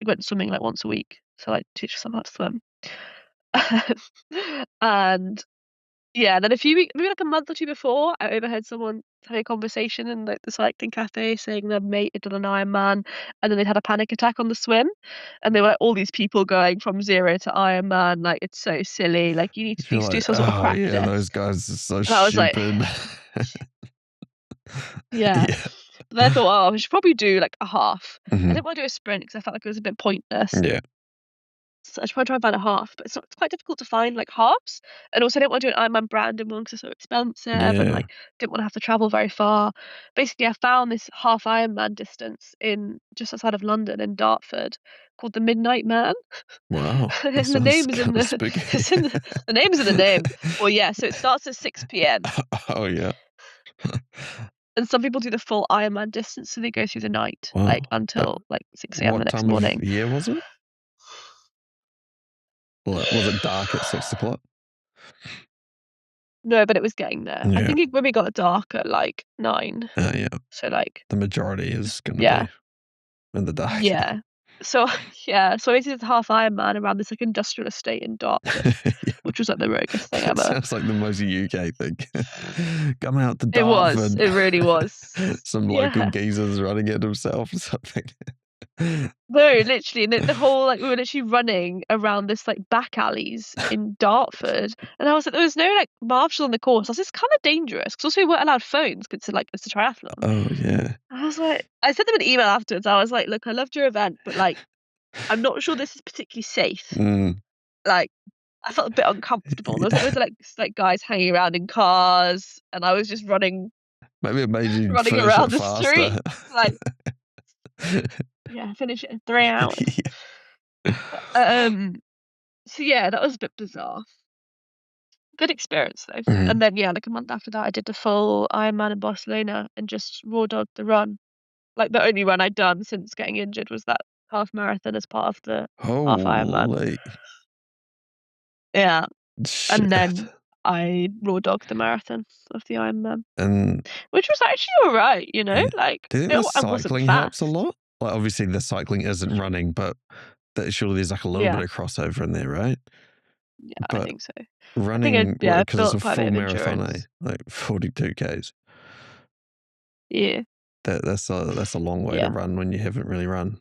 went swimming, like, once a week, so I teach myself how to swim. And yeah, then a few weeks, maybe like a month or 2 before, I overheard someone having a conversation in, like, the cycling cafe saying their mate had done an Ironman, and then they'd had a panic attack on the swim, and they were like, "All these people going from 0 to Ironman, like, it's so silly, like, you You're need to do like, some sort of "Oh, yeah, those practice." guys are so And I was like, stupid." "Yeah." Yeah. But then I thought, "Oh, I should probably do, like, a half." I Mhm. didn't wanna do a sprint because I felt like it was a bit pointless. Yeah. So I tried to find a half, but it's quite difficult to find, like, halves, and also I didn't wanna do an Ironman branded one because they're so expensive and, Yeah. like, didn't wanna have to travel very far. Basically, I found this half Ironman distance in just outside of London in Dartford called the Midnight Man, Wow. That and the sounds name is in kinda the spooky. it's in the name is in the name. Well, yeah, so it starts at 6 p.m. Oh, yeah. and some people do the full Ironman distance, so they go through the night, like, Wow. until, like, 6 a.m. the What next time of morning. year was it? Like, was it dark at 6 o'clock? No, but it was getting there. I Yeah. think it maybe got dark at, like, 9. Oh, yeah. So, like The majority is gonna yeah. be in the dark. Yeah. So yeah, so I basically did a half Ironman around this, like, industrial estate in Dartford, Yeah. which was, like, the rokest thing It ever. sounds like the most UK thing. Come out to It was, Dartford. it really was. Some local Yeah. geezer's running it himself or something. No, literally, and the whole like, we were literally running around this, like, back alleys in Dartford, and I was like, there was no, like, marshal on the course. I was like, "It's kinda dangerous," 'cause also we weren't allowed phones 'cause it's a triathlon. Oh, yeah. I was like I sent them an email afterwards. I was like, "Look, I loved your event, but, like, I'm not sure this is particularly safe." Mm. Like, I felt a bit uncomfortable. There was, like, Yeah. loads of, like, guys hanging around in cars, and I was just running Maybe it made you running finish around it the street, faster. like yeah, finish it in 3 hours. Yeah. Um, so yeah, that was a bit bizarre. Good experience though. Mhm. And then, yeah, like a month after that, I did the full Ironman in Barcelona and just raw dogged the run. Like, the only run I'd done since getting injured was that half marathon as part of the half Ironman. Holy Yeah, and shit. then I raw dogged the marathon of the Ironman. And Which was actually alright, you know, yeah. like, Do you think the I wasn't cycling helps a fast. lot? Like, obviously, the cycling isn't running, but surely there's, like, a little bit Yeah, of crossover in there, right? yeah, I But think so. I think running, I because it's built a quite a bit full of marathon, eh? endurance. Like 42 Ks. Yeah, That's a long way to yeah, run when you haven't really run.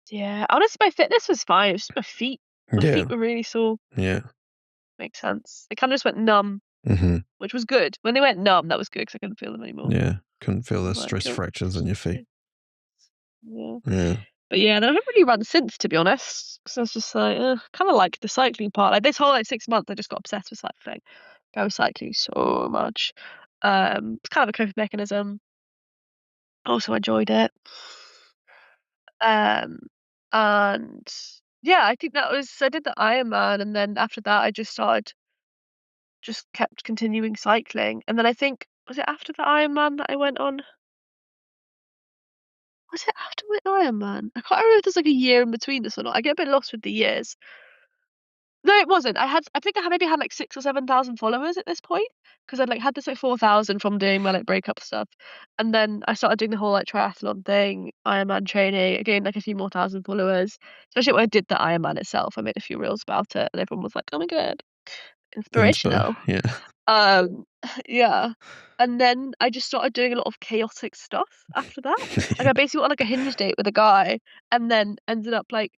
yeah. Honestly, my fitness was fine, it was just my feet. My Yeah. feet were really sore. Yeah. Makes sense. They kinda just went numb, Mhm. which was good. When they went numb, that was good because I couldn't feel them anymore. Yeah. Couldn't feel I the was like, stress "Cool, fractures in your feet. okay." Yeah. Yeah. But yeah, and I haven't really run since, to be honest, because I was just like, ugh, kinda like the cycling part. Like, this whole, like, 6 months, I just got obsessed with cycling. I was cycling so much. It's kind of a coping mechanism. Also enjoyed it. Um, and yeah, I think that was I did the Ironman, and then after that, I just kept continuing cycling, and then I think was it after the Ironman that I went on? Was it after my Ironman? I can't remember if there's like a year in between this or not. I get a bit lost with the years. No, it wasn't. I think I had maybe had like 6 or 7,000 followers at this point because 'cause I'd like had this like 4,000 from doing my like breakup stuff, and then I started doing the whole like triathlon thing, Ironman training, I gained like a few more thousand followers. Especially when I did the Ironman itself, I made a few reels about it, and everyone was like, "Oh my god, Inspo. inspirational." Yeah. Um, yeah, and then I just started doing a lot of chaotic stuff after that. Like, Yeah. I basically went on, like, a Hinge date with a guy and then ended up, like,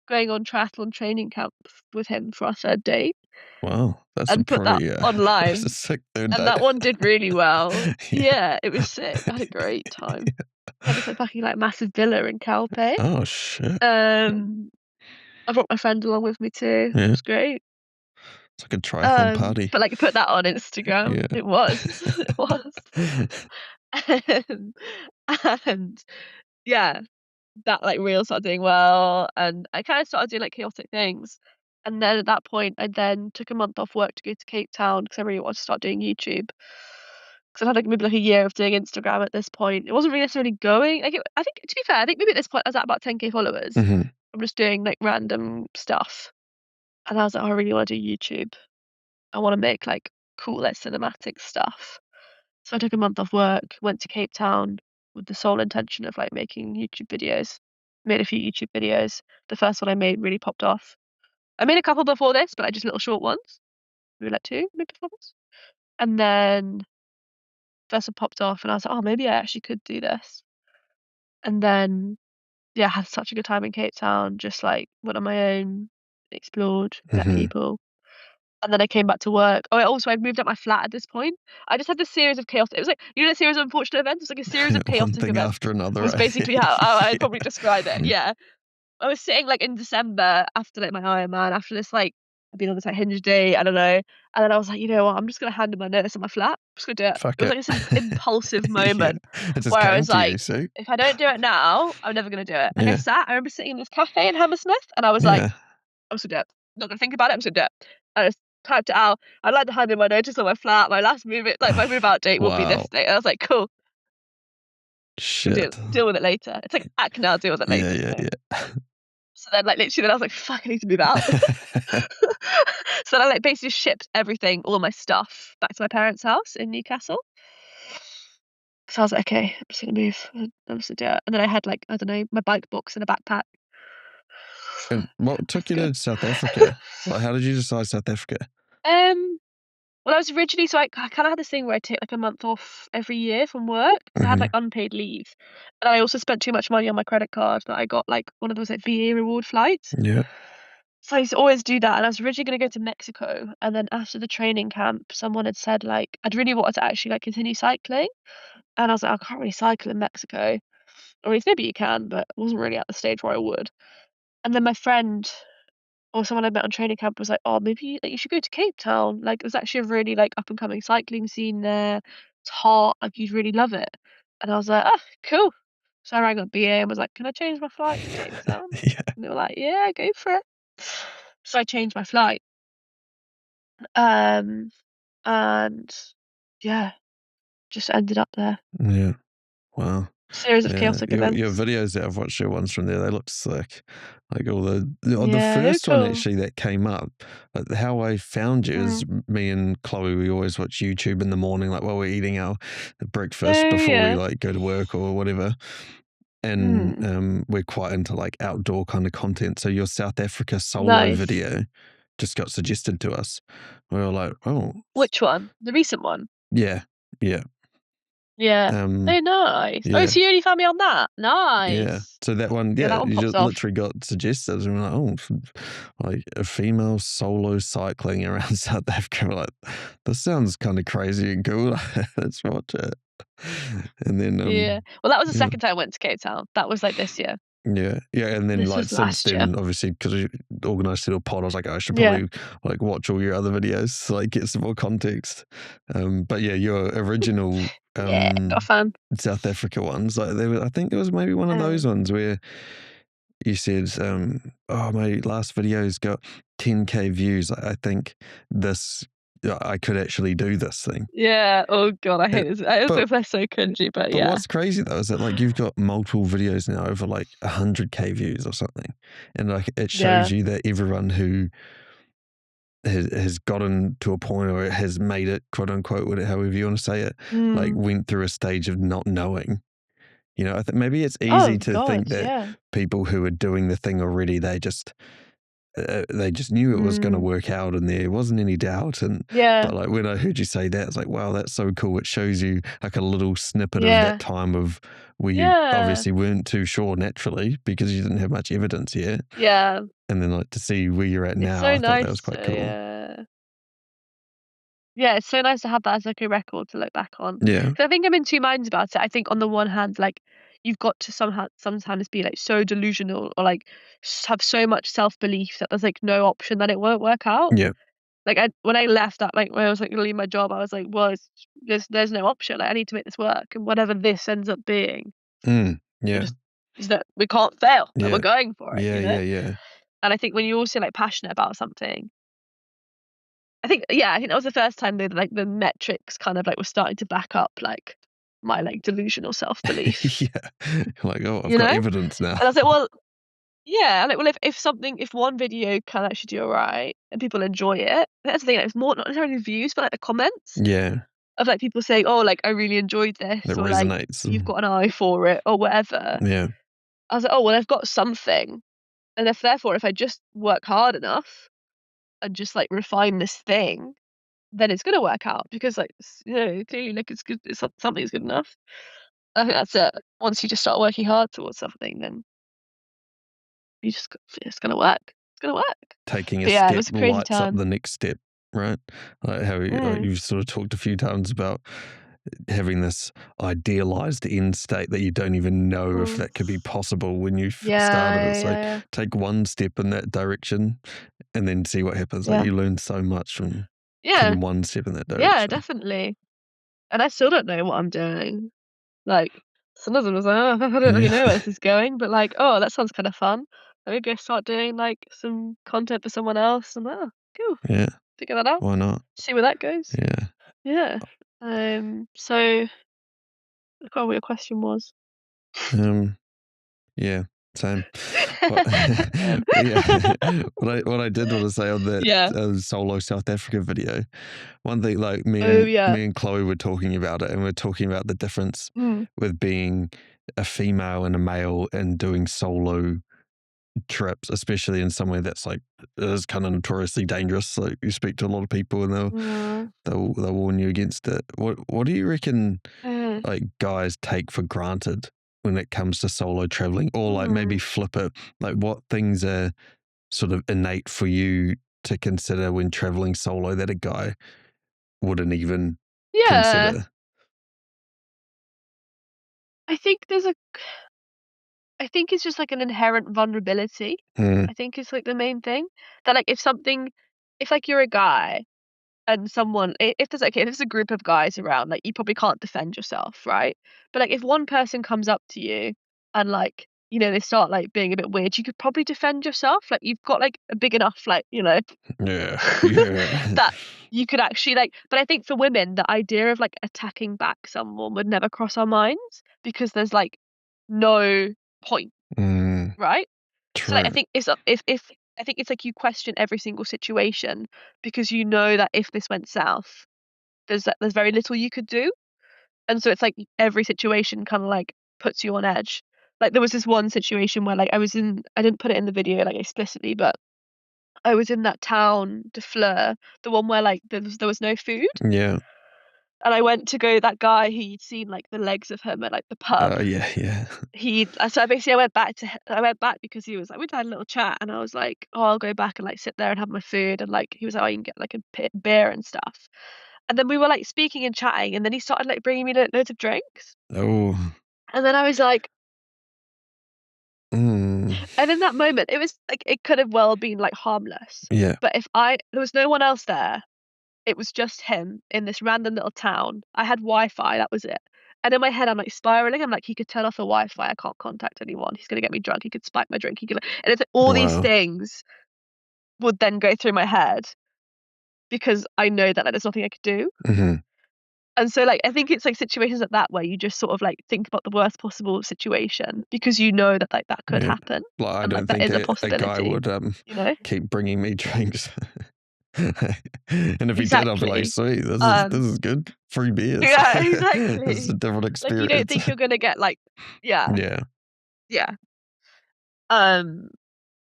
going on triathlon training camp with him for our 3rd date Wow, that's a and put that pretty that's online, a sick third and date. that one did really well. Yeah. Yeah, it was sick. I had a great time. We had this, like, fucking, like, massive villa in Calpe. Oh shit. I brought my friend along with me too. It Yeah. was great. It's like a triathlon party. But, like, put that on Instagram. Yeah. It was. It was. Um, and yeah, that, like, reel started doing well, and I kinda started doing, like, chaotic things. And then at that point, I then took a month off work to go to Cape Town because I really wanted to start doing YouTube. 'Cause I've had, like, maybe, like, a year of doing Instagram at this point. It wasn't really necessarily going. Like, I think, to be fair, I think maybe at this point I was at about 10K followers. Mhm. I'm just doing, like, random stuff. And I was like, "Oh, I really wanna do YouTube. I wanna make, like, cool, like, cinematic stuff." So I took a month off work, went to Cape Town with the sole intention of, like, making YouTube videos. Made a few YouTube videos. The first one I made really popped off. I made a couple before this, but, like, just little short ones. Maybe, like, 2 maybe before this. And then first one popped off, and I was like, "Oh, maybe I actually could do this." And then, yeah, I had such a good time in Cape Town, just, like, went on my own, explored, met Mhm. people. And then I came back to work. Oh, also, I'd moved out my flat at this point. I just had this series of chaotic, it was like, you know, a series of unfortunate events? It was like a series of One chaotic thing events, after another, was eh? basically how I'd probably describe it, yeah. I was sitting, like, in December after, like, my Ironman, after this, like, I'd been on this, like, Hinge date, I don't know, and then I was like, "You know what? I'm just gonna hand in my notice at my flat. I'm just gonna do it." Fuck It was it. like this impulsive Yeah. moment It just where I came was to you, like, see? "If I don't do it now, I'm never gonna do it." Like, Yeah. I remember sitting in this cafe in Hammersmith, and I was like, Yeah. "I'm just gonna do it. Not gonna think about it, I'm just gonna do it." I just typed it out. I'd like to hand in my notice on my flat. My last my move out date will be this Wow. date. And I was like, "Cool, we'll Shit. deal with it later." It's like act now, deal with it Yeah, later, yeah, isn't it? yeah. So then, like, literally, then I was like, "Fuck, I need to move out." So then I, like, basically shipped everything, all my stuff, back to my parents' house in Newcastle. So I was like, "Okay, I'm just gonna move. I'm just gonna do it." And then I had, like, I don't know, my bike box and a backpack. And what took you Good. to South Africa? Like, how did you decide South Africa? Um, well, I was originally, so I kinda had this thing where I take, like, a month off every year from work. So I had, like, Mhm. unpaid leave. And I also spent too much money on my credit card that I got, like, one of those, like, VA reward flights. Yeah. So I used to always do that, and I was originally gonna go to Mexico, and then after the training camp, someone had said, like, I'd really wanted to actually, like, continue cycling, and I was like, "I can't really cycle in Mexico." Or at least maybe you can, but I wasn't really at the stage where I would. And then my friend, or someone I met on training camp, was like, "Oh, maybe, like, you should go to Cape Town. Like, there's actually a really, like, up and coming cycling scene there. It's hot, like, you'd really love it." And I was like, "Oh, cool." So I rang up BA and was like, "Can I change my flight to Cape Town?" Yeah. And they were like, "Yeah, go for it." So I changed my flight. Um, and yeah, just ended up there. Yeah. Wow. Series of Yeah, chaotic your events. videos that I've watched, your ones from there, they look sick. Like all the Yeah, they were first one cool. actually that came up, how I found you is Mm. me and Chloe, we always watch YouTube in the morning, like while we're eating our breakfast Oh, before we yeah. like go to work or whatever. And Mm. we're quite into like outdoor kind of content. So your South Africa solo Nice. video just got suggested to us. We were like, oh, Which one? The recent one? yeah, yeah, Yeah. um, Oh, nice. Oh, yeah. so you only found me on that? Yeah. Nice. So that one, Yeah, that yeah, one you popped just off. literally got suggested, and we're like, oh, like a female solo cycling around South Africa. We're like, this sounds kind of crazy and cool. Let's watch it. And then, Yeah. Well, that was the yeah, second time I went to Cape Town. That was, like, this year. yeah, and then This like was since last year. then, obviously, because we organised a little pod, I was like, I should Yeah. probably like watch all your other videos to like get some more context. But yeah, your original Yeah, got a fan. South Africa ones, like I think there was maybe one of those Um, ones where you said, "Oh, my last video's got 10K views. I think this, I could actually do this thing." yeah. Oh god, I Uh, hate this. I also But feel so cringy, but but yeah. what's crazy though is that like you've got multiple videos now over like 100K views or something, and like it shows Yeah. you that everyone who has gotten to a point or has made it, quote unquote, however you want to say it, like Mm. went through a stage of not knowing. You know, I think maybe it's Oh easy to god, think that yeah. people who are doing the thing already, they just they just knew it was going to work out, and there wasn't any doubt. And but like when I heard you say that, it's like, wow, that's so cool. It shows you like a little snippet of that time of where you obviously weren't too sure naturally because you didn't have much evidence yet. Yeah. And then like to see where you're at now, It's so I thought nice that was quite cool. Yeah, it's so nice to have that as like a record to look back on. Yeah. 'Cause I think I'm in two minds about it. I think on the one hand, like you've got to sometimes be like so delusional or like have so much self-belief that there's like no option that it won't work out. Yeah. Like when I left that, like when I was like gonna leave my job, I was like, well, there's no option. Like I need to make this work, and whatever this ends up being, Yeah. we can't fail. Like, Yeah. we're going for it, Yeah. Yeah. And I think when you're also like passionate about something, I think that was the first time that like the metrics kind of like were starting to back up like my like delusional self-belief. Yeah. Like, oh, I've got evidence now. And I was like, well, yeah, like, well, if one video can actually do alright and people enjoy it, that's the thing, like, it's more not necessarily views, but like the comments Yeah. of like people saying, "Oh, like I really enjoyed this," That or like resonates. "You've got an eye for it," or whatever. Yeah. I was like, "Oh, well, I've got something," and if I just work hard enough and just like refine this thing, then it's gonna work out because like clearly like it's good. Something's good enough. I think that's it. Once you just start working hard towards something, then it's gonna work. It's gonna work. Taking a But yeah, it step was a crazy lights up time. the next step, right? Like how like you've sort of talked a few times about having this idealized end state that you don't even know if that could be possible when you started. It's like take one step in that direction and then see what happens. Like you learn so much from taking one step in that direction. Yeah, definitely. And I still don't know what I'm doing. Like, some of them was like, "Oh, I don't really know where this is going," but like, "Oh, that sounds kind of fun. Maybe I start doing like some content for someone else." And cool. Yeah. Figure that out. Why not? See where that goes. Yeah. Yeah. So I can't remember what your question was. Yeah, same. What, yeah, what I did want to say on that solo South Africa video, one thing like me and Chloe were talking about it, and we're talking about the difference with being a female and a male and doing solo trips, especially in somewhere that's like is kind of notoriously dangerous. Like you speak to a lot of people and they'll warn you against it. What do you reckon like guys take for granted when it comes to solo traveling, or like maybe flip it? Like what things are sort of innate for you to consider when traveling solo that a guy wouldn't even consider? I think I think it's just like an inherent vulnerability. I think it's like the main thing that like if like you're a guy and someone if there's a group of guys around, like you probably can't defend yourself, right? But like if one person comes up to you and like they start like being a bit weird, you could probably defend yourself. Like you've got like a big enough like Yeah. that you could actually like. But I think for women, the idea of like attacking back someone would never cross our minds because there's like no point, right? So like, I True. think if I think it's like you question every single situation because you know that if this went south, there's very little you could do, and so it's like every situation kind of like puts you on edge. Like there was this one situation where like I didn't put it in the video like explicitly, but I was in that town, De Fleur, the one where like there was no food. Yeah. And I went to go that guy who you'd seen like the legs of him at like the pub. Yeah. So basically I went back because he was like, we'd had a little chat and I was like, oh, I'll go back and like sit there and have my food. And like, he was like, oh, you can get like a beer and stuff. And then we were like speaking and chatting and then he started like bringing me loads of drinks. Oh. And then I was like, Mm. and in that moment, it was like, it could have well been like harmless. Yeah. But there was no one else there. It was just him in this random little town. I had Wi-Fi, that was it. And in my head, I'm like spiraling. I'm like, he could turn off the Wi-Fi. I can't contact anyone. He's gonna get me drunk. He could spike my drink. And it's like all these things would then go through my head because I know that like, there's nothing I could do. And so like I think it's like situations like that where you just sort of like think about the worst possible situation because you know that like that could happen. Like I and, don't like, that think is a possibility. guy would keep bringing me drinks. And if he did, I'd be like, sweet, this is good. Free beers. Yeah, exactly. This is a different experience. Like you don't think you're gonna get like yeah.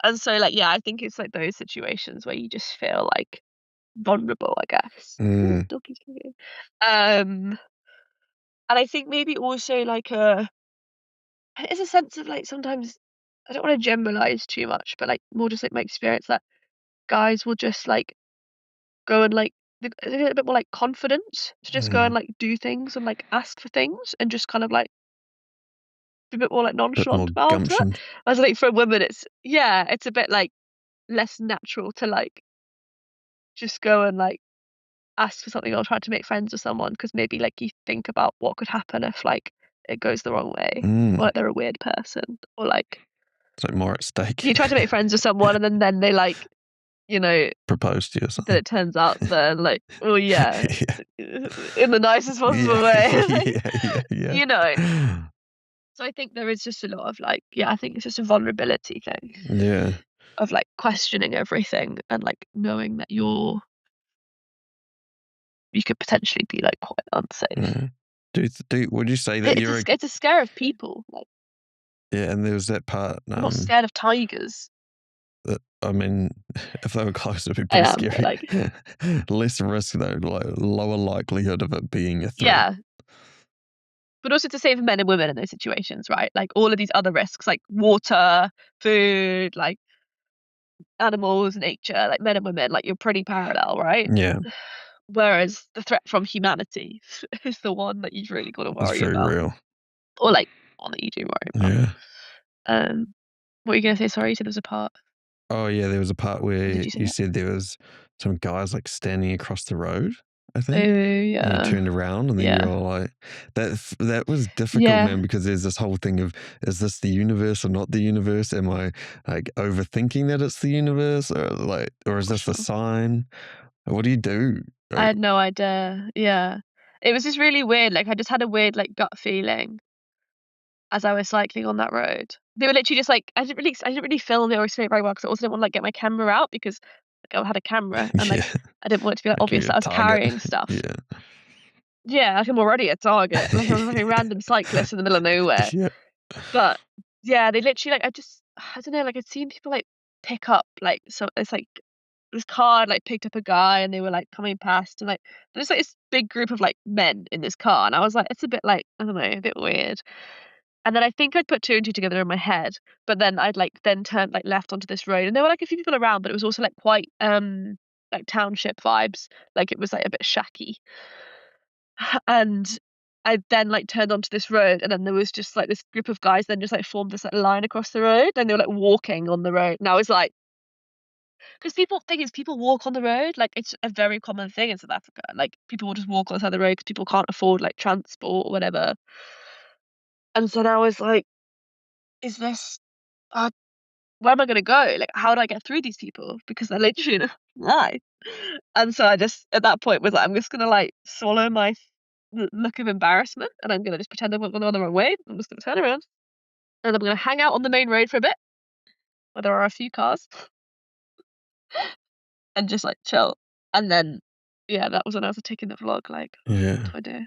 And so, like, yeah, I think it's, like, those situations where you just feel, like, vulnerable, I guess. Ooh, Mm, doggy's coming. And I think maybe also, like, it's a sense of, like, sometimes I don't wanna generalize too much, but, like, more just, like, my experience that guys will just, like, go and, like they get a bit more, like, confident to just go and, mm. like, do things and, like, ask for things and just kind of, like, be a bit more, like, Bit more nonchalant about it. gumption. Whereas, like, for a woman, it's yeah, it's a bit, like, less natural to, like, just go and, like, ask for something or try to make friends with someone because maybe, like, you think about what could happen if, like, it goes the wrong way or, Mm. like, they're a weird person or, like, It's like more at stake. you try to make friends with someone and then they, like, you know, Propose to you or then something. it turns out they're, like, well, yeah, Yeah. in the nicest Yeah. possible way, like, Yeah, yeah, yeah. you know? So I think there is just a lot of, like yeah, I think it's just a vulnerability thing Yeah. of, like, questioning everything and, like, knowing that you could potentially be, like, quite unsafe. Yeah. Would you say that you're a It's a scare of people, like, yeah, and there was that part, I'm not scared of tigers. that I mean, if they were close, it'd be I pretty am, but, scary. like Less risk though, like lower likelihood of it being a threat. yeah, but also to save men and women in those situations, right? Like, all of these other risks, like water, food, like, animals, nature, like, men and women, like, you're pretty parallel, right? Yeah, Whereas the threat from humanity is the one that you've really gotta it's worry very about, real. or, like, one that you do worry about. Yeah. What were you gonna say? Sorry, you said there was a part. Oh yeah, there was a part Or did where you say you that? said there was some guys like standing across the road, I Oh, think. And you yeah. turned around and then you Yeah. were like that was difficult, Yeah. man, because there's this whole thing of, is this the universe or not the universe? Am I like overthinking that it's the universe, or is For this a sure. sign? What do you do? I Like had no idea. Yeah. It was just really weird, like, I just had a weird, like, gut feeling as I was cycling on that road. They were literally just like I didn't really film it or explain it very well because I also didn't wanna, like, get my camera out because, like, I had a camera and, like, yeah, I didn't want it to be, like, like obvious you're a that I was target. carrying stuff. Yeah. Yeah, like, I'm already a target, like, I'm a fucking random cyclist in the middle of nowhere. Yeah. But, yeah, they literally, like I don't know, like, I'd seen people, like, pick up, like, so it's, like this car had, like, picked up a guy and they were, like, coming past and, like, there's, like, this big group of, like, men in this car and I was like, "It's a bit, like, I don't know, a bit weird." And then I think I'd put 2 and 2 together in my head, but then I'd, like, then turned, like, left onto this road and there were, like, a few people around, but it was also, like, quite, like, township vibes, like, it was, like, a bit shacky. And I then, like, turned onto this road, and then there was just, like, this group of guys then just, like, formed this, like, line across the road, and they were, like, walking on the road, and I was like 'cause people thing is people walk on the road, like, it's a very common thing in South Africa, like, people will just walk on the side of the road because people can't afford, like, transport or whatever. And so then I was like, "Is this uh, where am I gonna go? Like, how do I get through these people? Because they're literally in a line." And so I just, at that point, was like, "I'm just gonna, like, swallow my look of embarrassment, and I'm gonna just pretend I'm going the wrong way. I'm just gonna turn around, and I'm gonna hang out on the main road for a bit, where there are a few cars, and just, like, chill." And then, yeah, that was when I was taking the vlog, like, Yeah. "What do I do?"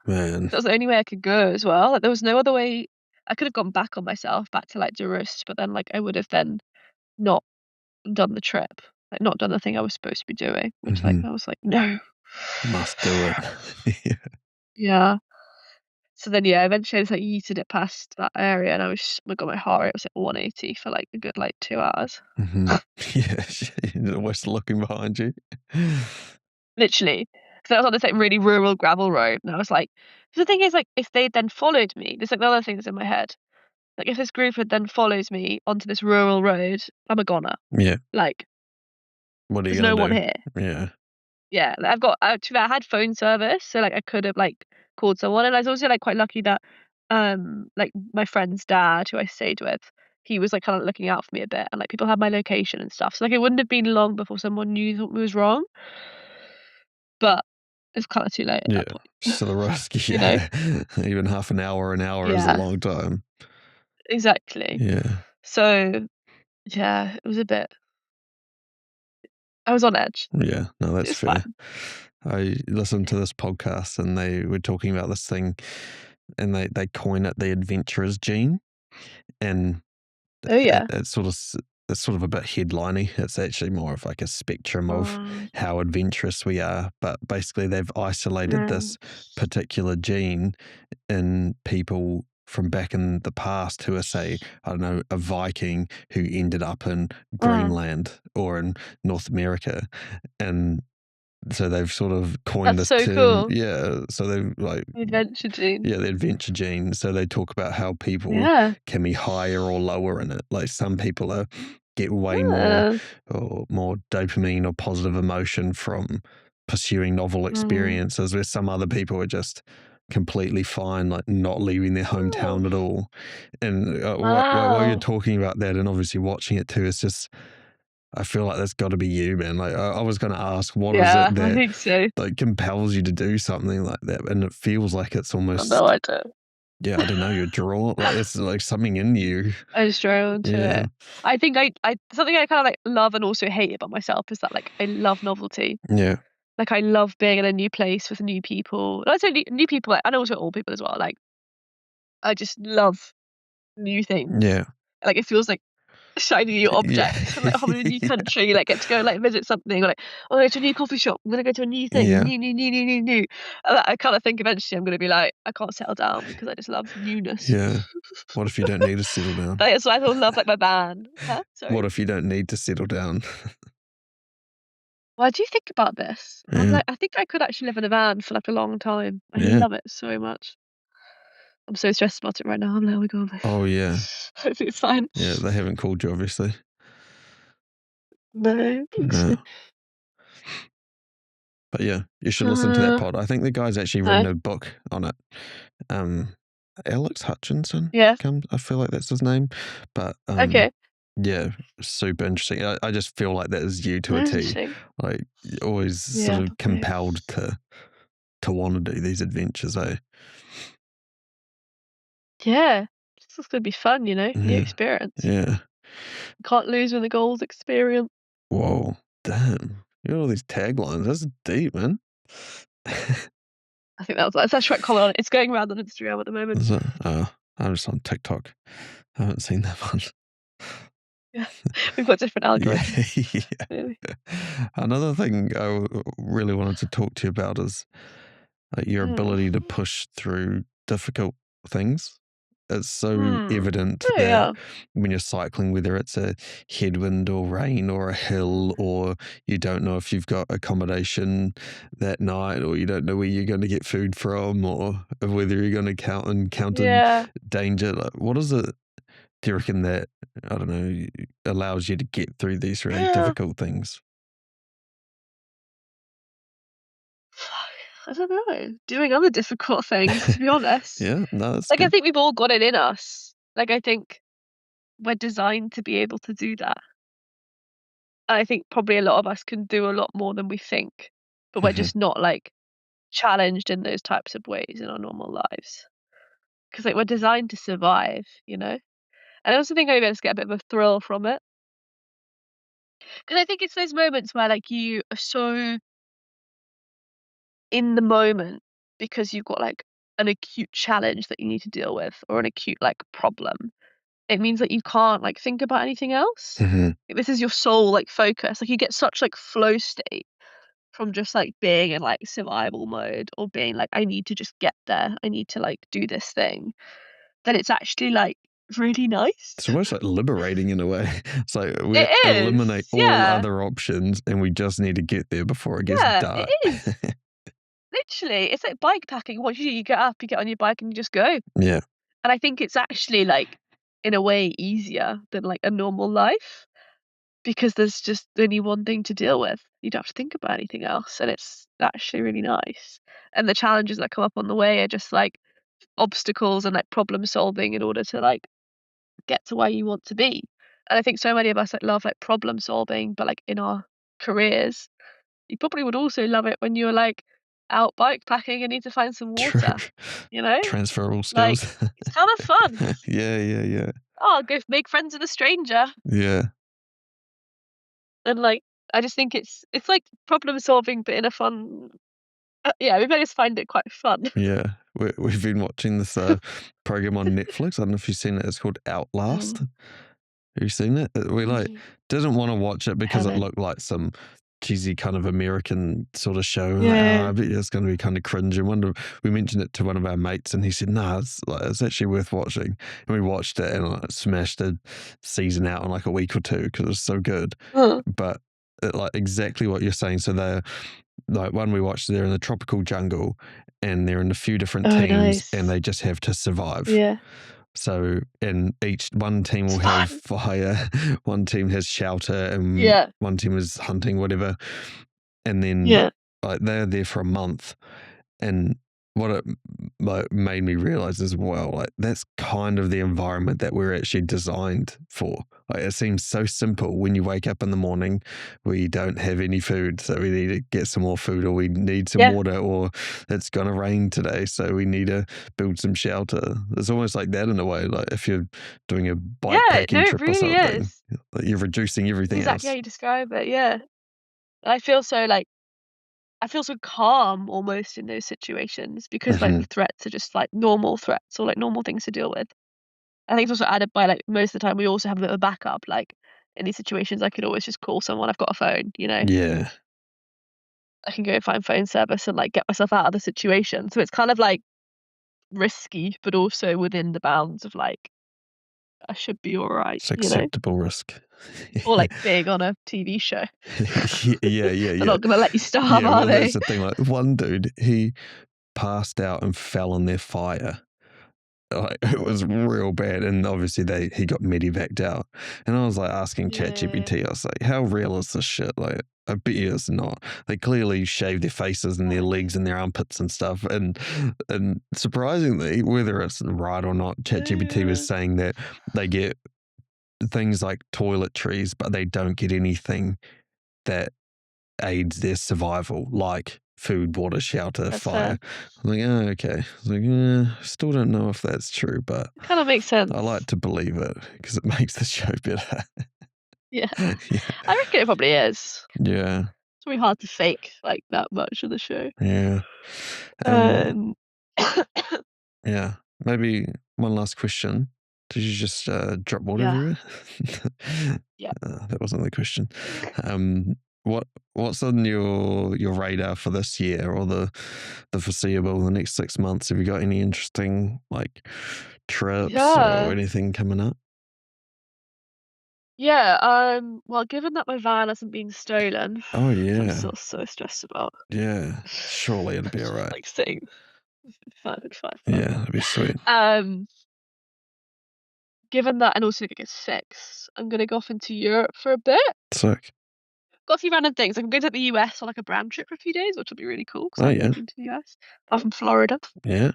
Man. That was the only way I could go as well, like, there was no other way. I could have gone back on myself, back to, like, Jerusalem, but then, like, I would have then not done the trip, like, not done the thing I was supposed to be doing, which, like, Mhm. I was like, "No." Must do it. Yeah. Yeah. So then, yeah, eventually I just, like, yeeted it past that area, and I was oh my god, my heart rate was at 180 for, like, a good, like, 2 hours. Mhm. Yeah, you're always looking behind you. Literally. 'Cause I was on this, like, really rural gravel road, and I was like 'cause the thing is, like, if they'd then followed me, there's, like, the other things in my head. Like, if this group had then follows me onto this rural road, I'm a goner. Yeah. Like, What are you there's gonna no one do? here. Yeah. Yeah, like, I've got to be fair, I had phone service, so, like, I could have, like, called someone, and I was also, like, quite lucky that, like, my friend's dad, who I stayed with, he was, like, kinda looking out for me a bit, and, like, people had my location and stuff, so, like, it wouldn't have been long before someone knew something was wrong, but it's kinda too late at Yeah. that point, So the risk, you know? yeah. Even half an hour is a Yeah, long time. exactly. Yeah. So, yeah, it was a bit I was on edge. Yeah. No, that's It's fair. fine. I listened to this podcast and they were talking about this thing, and they coin it the adventurer's gene. And Oh, it yeah. it sort of it's sort of a bit headliney. It's actually more of like a spectrum of Um, how adventurous we are. But basically, they've isolated mm, this particular gene in people from back in the past who are, say, I don't know, a Viking who ended up in mm. Greenland or in North America. And so they've sort of coined That's this so term. cool. Yeah. So they've like, The adventure gene. yeah, the adventure gene. So they talk about how people Yeah. can be higher or lower in it. Like some people get way more Ah. or more dopamine or positive emotion from pursuing novel Mm. experiences, where some other people are just completely fine, like not leaving their hometown Oh, at all. And while you're wow. talking about that and obviously watching it too, it's just I feel like that's got to be you, man. Like I was going to ask, what is Yeah, it I that think so. like compels you to do something like that? And it feels like it's I've no almost, idea. yeah, I don't know, you're drawn, like it's like something in you. I just drawn to Yeah, it. I think I something I kind of like love and also hate about myself is that like I love novelty. yeah, Like I love being in a new place with new people. Not only new people, like, and also old people as well. Like I just love new things. yeah, Like it feels like shiny new yeah, objects. Like I'm in a new country, like get to go like visit something, or like oh, go to a new coffee shop. I'm gonna go to a new thing, yeah, new. And I kind of think eventually I'm gonna be like I can't settle down because I just love newness. yeah. What if you don't need to settle down? That's why I sort of love like my band. Huh? Sorry. What if you don't need to settle down? Well, I do think about this. I'm Yeah, like, I think I could actually live in a van for like a long time. I yeah. love it so much. I'm so stressed about it right now. I'm like, oh my god, Oh, yeah, hopefully it's fine. yeah. They haven't called you, obviously. No. No. But yeah, you should listen to that Uh, pod. I think the guy's actually written no. a book on it. Um, Alex Hutchinson Yeah. comes. I feel like that's his name, but Okay. yeah, super interesting. I just feel like that is you to a T. Interesting. Like you're always sort Yeah, of probably. compelled to want to do these adventures. Eh? Yeah. This is gonna be fun, you know? New Yeah, experience. yeah. Can't lose when the goals experience. Whoa, damn! You got all these taglines. That's deep, man. I think that's actually quite common on it. It's going around on Instagram at the moment. So, I'm just on TikTok. I haven't seen that one. Yeah. We've got different Yeah, algorithms. yeah. Really. Another thing really wanted to talk to you about is like your Mm. ability to push through difficult things. It's so Hmm. evident Oh that yeah. when you're cycling, whether it's a headwind or rain or a hill, or you don't know if you've got accommodation that night, or you don't know where you're going to get food from, or whether you're going to encounter Yeah. danger. Like, what is it, do you reckon, that, I don't know, allows you to get through these really Yeah. difficult things? I don't know. Doing other difficult things, to be honest. Yeah, no, that's Like, I good. think we've all got it in us. Like, I think we're designed to be able to do that. And I think probably a lot of us can do a lot more than we think, but we're Mhm. just not like challenged in those types of ways in our normal lives. Because like we're designed to survive, you know? And I also think maybe I just get a bit of a thrill from it. Because I think it's those moments where like you are so in the moment because you've got like an acute challenge that you need to deal with or an acute like problem. It means that you can't like think about anything else. Mhm. Like, this is your sole like focus. Like you get such like flow state from just like being in like survival mode or being like I need to just get there. I need to like do this thing. That it's actually like really nice. It's almost like liberating in a way. It's like we It is. eliminate all Yeah. other options and we just need to get there before it gets Yeah, it dark. is. Literally, it's like bike packing. What you do, you get up, you get on your bike and you just go. Yeah, And I think it's actually like in a way easier than like a normal life because there's just only one thing to deal with. You don't have to think about anything else. And it's actually really nice. And the challenges that come up on the way are just like obstacles and like problem solving in order to like get to where you want to be. And I think so many of us like love like problem solving, but like in our careers, you probably would also love it when you're like out bike packing and need to find some true. water, you know? Transferable Like skills. it's kind of fun. Yeah, yeah, yeah. Oh, I'll go make friends with a stranger. Yeah, And like I just think it's like problem solving but in a fun yeah, maybe I just find it quite fun. yeah. We've been watching this program on Netflix. I don't know if you've seen it. It's called Outlast. Mm. Have you seen it? We didn't want to watch it because it Haven't. looked like some cheesy kind of American sort of show. And Yeah. I bet it's going to be kind of cringe. And we mentioned it to one of our mates, and he said, "No, it's actually worth watching." And we watched it and smashed a season out in like a week or two because it was so good. Huh. But exactly what you're saying. So they're one we watched, they're in the tropical jungle, and they're in a few different Oh, teams, and nice. they just have to survive. Yeah. So, and one team It's will fun. have fire, one team has shelter, and Yeah. one team is hunting, whatever. And then Yeah. they're there for a month. And what it made me realize as well, that's kind of the environment that we're actually designed for. It seems so simple when you wake up in the morning, we don't have any food, so we need to get some more food, or we need some Yeah. water, or it's going to rain today, so we need to build some shelter. It's almost like that in a way, like if you're doing a bike Yeah. No, packing it trip or really something, is. you're reducing everything Exactly how else. you describe it. Yeah. I feel so I feel so calm almost in those situations because the Hmm. threats are just normal threats or normal things to deal with. I think it's also added by most of the time we also have a bit of a backup. In these situations, I could always just call someone. I've got a phone. Yeah, I can go and find phone service and get myself out of the situation. So it's kind of risky, but also within the bounds of I should be all right. it's acceptable risk. Or being on a TV show. Yeah, yeah, They're yeah. not gonna let you starve, Yeah, are well, that's they? the thing. Like one dude, he passed out and fell in their fire. It was real bad, and obviously he got medevaced out. And I was asking Yeah. ChatGPT, I was like, "How real is this shit?" I bet you it's not. They clearly shave their faces and their No. legs and their armpits and stuff. And surprisingly, whether it's right or not, ChatGPT was Yeah. saying that they get things like toiletries, but they don't get anything that aids their survival, like food, water, shelter, That's fair. fire. I'm like, oh, okay. I was like, yeah, still don't know if that's true, but It kind of makes I like sense. to believe it because it makes the show better. Yeah. Yeah. I reckon it probably is. Yeah. It's really hard to fake that much of the show. Yeah. Um, Yeah. Maybe one last question. Did you just drop water yeah, everywhere? yeah. That wasn't the question. Um, what's on your radar for this year or the foreseeable, the next 6 months? Have you got any interesting trips or Yeah. anything coming up? Yeah, well, given that my van hasn't been stolen, Oh which I'm yeah, still so stressed about, yeah. Surely it'll be all right. sitting 5 and 5 Yeah, forever. that'd be sweet. Um, given that and also it gets fixed, I'm gonna go off into Europe for a bit. Sick. Got a few random things. I'm going to the US on a brand trip for a few days, which will be really cool because Oh I haven't really yeah, been to the US apart from Florida. yeah.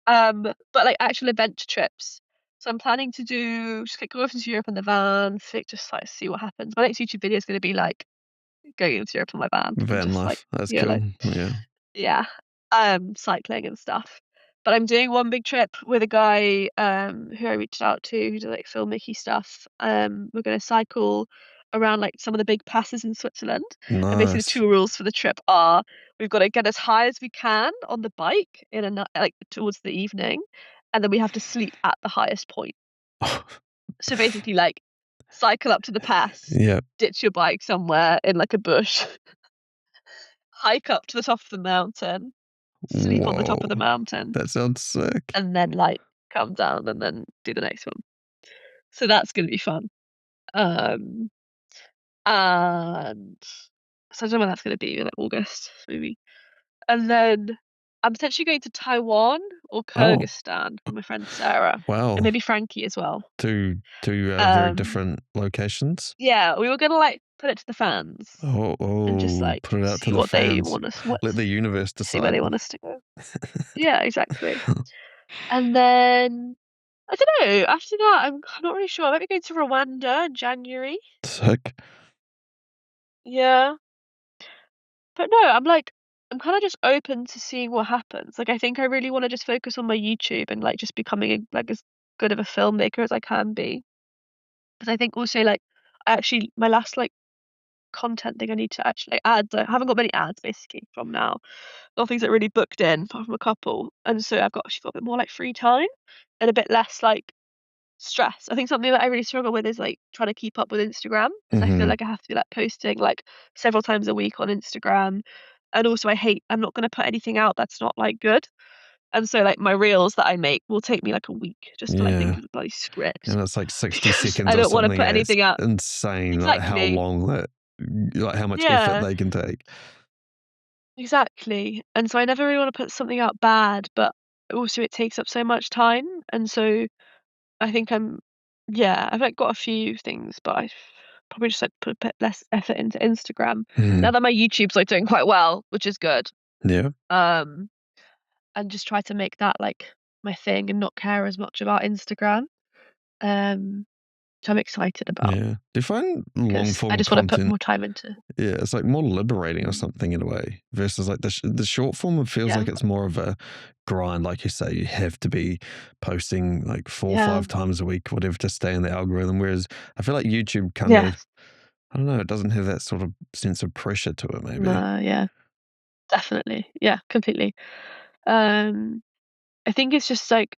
But actual adventure trips. So I'm planning to do just go off into Europe in the van, just see what happens. My next YouTube video is going to be going into Europe in my van and Van just life. That's cool. Yeah. yeah, cycling and stuff. But I'm doing one big trip with a guy who I reached out to who does filmmaking stuff. We're gonna cycle around some of the big passes in Switzerland. And basically the Nice. two rules for the trip are we've got to get as high as we can on the bike in a towards the evening, and then we have to sleep at the highest point. So basically cycle up to the pass, Yeah. ditch your bike somewhere in a bush, hike up to the top of the mountain, sleep on the top of the Whoa. mountain, That sounds sick. and then come down and then do the next one. So that's gonna be fun. Um, and so I don't know when that's gonna be, August maybe. And then I'm potentially going to Taiwan or Oh, Kyrgyzstan with my friend Sarah, and wow. maybe Frankie as well. Two very Um, different locations. yeah, we were gonna put it to the fans Oh, and just oh, put it out to see the what they fans. want us Let the universe see where decide. they want us to go. Yeah, exactly. And then I don't know. After that, I'm not really sure. I might be going to Rwanda in January. Sick. Yeah, but no, I'm kind of just open to seeing what happens. I think I really want to just focus on my YouTube and just becoming as good of a filmmaker as I can be. Because I think also I actually my last content thing I need to actually add. I haven't got many ads basically from now. Nothing's really booked in apart from a couple, and so I've actually got a bit more free time and a bit less stress. I think something that I really struggle with is, like, trying to keep up with Instagram because I feel Mhm. like I have to be, like, posting, like, several times a week on Instagram, and also I'm not gonna put anything out that's not, like, good, and so, like, my reels that I make will take me, like, a week just to, like, think Yeah. of the bloody script And it's like 60 because seconds I or don't wanna something, put eh? It's anything out. insane, like, how Exactly. long that like, how much effort Yeah, they can take. exactly, and so I never really wanna put something out bad, but also it takes up so much time, and so I think I've, like, got a few things, but I probably just, like, put a bit less effort into Instagram. Now Mhm. that my YouTube's, like, doing quite well, which is good, Yeah. um, and just try to make that, like, my thing and not care as much about Instagram, um, which I'm excited about Yeah. Do you find long because I form just wanna put content more time into. yeah, it's, like, more liberating or Mm, something in a way versus, like, the short form, it feels yeah, like it's more of a grind, like you say, you have to be posting, like, 4 or yeah, 5 times a week, whatever, to stay in the algorithm, whereas I feel like YouTube kind of yes. I don't know, it doesn't have that sort of sense of pressure to it maybe. No, yeah, definitely. Yeah, completely. Um I think it's just like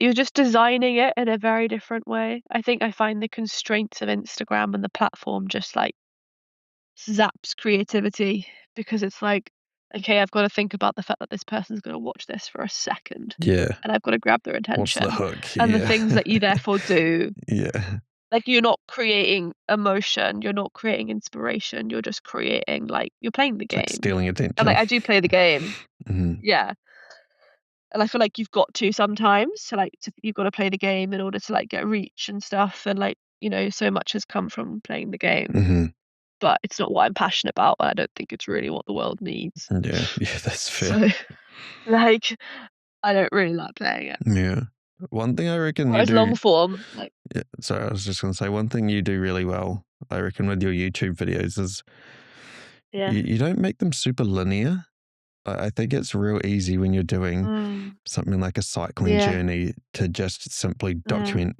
you're just designing it in a very different way. I think I find the constraints of Instagram and the platform just like zaps creativity because it's like, okay, I've got to think about the fact that this person's going to watch this for a second Yeah. and I've got to grab their What's the attention. hook? And the Yeah. things that you therefore do, Yeah. like you're not creating emotion, you're not creating inspiration, you're just creating like you're playing the It's like game. stealing And like attention. I do play the game. Mhm. Yeah. And I feel like you've got to sometimes, so, like, you've gotta play the game in order to, like, get reach and stuff, and, like, so much has come from playing the game, Mhm. but it's not what I'm passionate about, and I don't think it's really what the world needs. Yeah. Yeah, that's fair. So, like, I don't really like playing it. Yeah. One thing I reckon you Whereas do long form, like yeah, sorry, I was just gonna say one thing you do really well, I reckon, with your YouTube videos is yeah. you don't make them super linear. I think it's real easy when you're doing Mm, something like a cycling yeah, journey to just simply uh, document,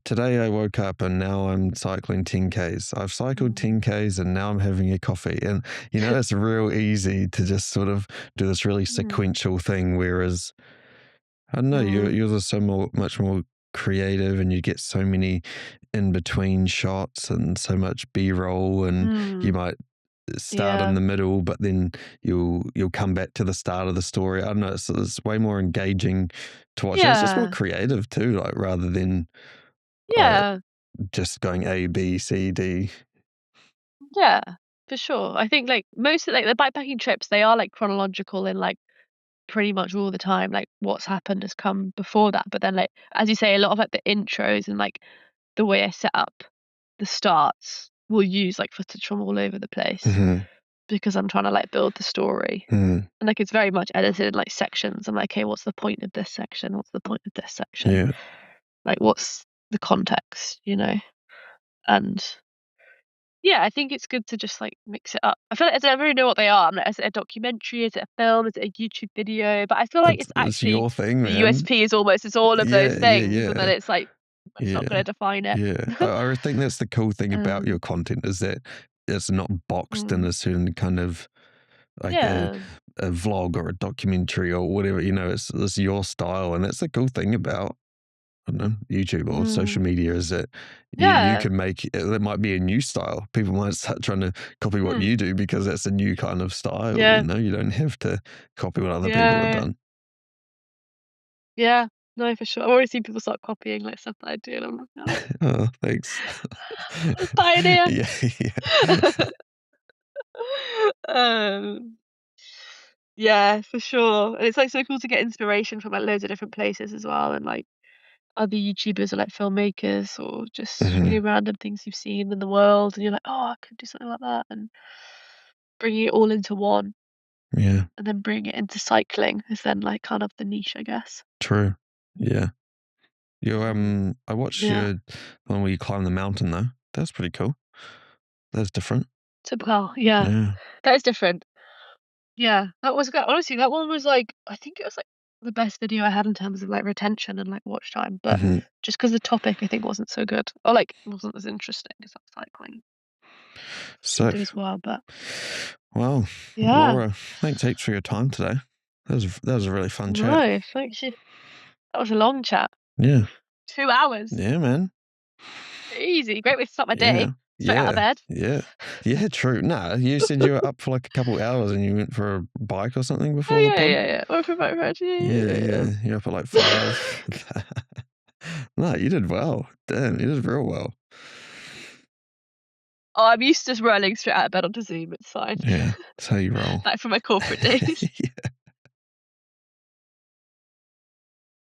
"Today I woke up and now I'm cycling 10 Ks. I've cycled mm, 10 Ks and now I'm having a coffee." And, it's real easy to just sort of do this really mm, sequential thing, whereas I don't know, mm, yours are much more creative, and you get so many in between shots and so much B-roll, and you mm, might start in yeah. the middle, but then you'll come back to the start of the story. I don't know, it's way more engaging to watch, and it's just more Yeah, creative too, like rather than like yeah, just going A, B, C, D. yeah, for sure. I think, like, most of, like, the bikepacking trips, they are, like, chronological in, like, pretty much all the time, like, what's happened has come before that, but then, like, as you say, a lot of, like, the intros and, like, the way I set up the starts will use, like, footage from all over the place Mhm, because I'm trying to, like, build the story, mhm, and, like, it's very much edited in, like, sections. I'm like, "Okay, what's the point of this section? What's the point of this section? yeah, Like, what's the context?" And, yeah, I think it's good to just, like, mix it up. I feel like I never really know what they are. I'm like, is it a documentary? Is it a film? Is it a YouTube video? But I feel like it's it's actually your thing, the man. USP is almost it's all of those Yeah, yeah, things, and then yeah. it's like, that's not Yeah, gonna define it. yeah. I think that's the cool thing about your Um, content is that it's not boxed in mm, a certain kind of like yeah, a vlog or a documentary or whatever. It's your style, and that's the cool thing about I don't know YouTube or social mm, media is that you yeah, can make that might be a new style. People might start trying to copy what mm, you do because that's a new kind of style. yeah, You don't have to copy what other people have yeah, done. yeah. No, for sure. I've already seen people start copying, like, stuff that I do, and I'm like, "Oh, Oh, thanks. pioneer." Yeah, yeah. Um, yeah, for sure, and it's, like, so cool to get inspiration from, like, loads of different places as well, and, like, other YouTubers or, like, filmmakers or just, Mhm. random things you've seen in the world, and you're like, "Oh, I could do something like that," and bringing it all into one, Yeah. and then bringing it into cycling is then, like, kind of the niche, I guess. True. Yeah. Mm, I watched yeah. your one where you climb the mountain though. That's pretty cool. That's different. Well, yeah. Yeah. That is different. Yeah, that was good. Honestly, that one was, like I think it was, like, the best video I had in terms of, like, retention and, like, watch time, but Mhm. just 'cause the topic I think wasn't so good or, like, wasn't as interesting as cycling Sick. as well, but Well, yeah. Laura, thanks heaps for your time today. That was a really fun chat. No, thank you. That was a long chat. Yeah. 2 hours. Yeah, man. Easy. Great way to start my Yeah. day. Straight out of bed. Yeah. Yeah, true. Nah, you said you were up for like a couple hours and you went for a bike or something Oh, before the pod? yeah. Went for a bike ride. Yeah. You're up at like 5. No, you did well. Damn, you did real well. Oh, I'm used to running straight out of bed onto Zoom. It's fine. Yeah, that's how you roll. Back from my corporate days. Yeah.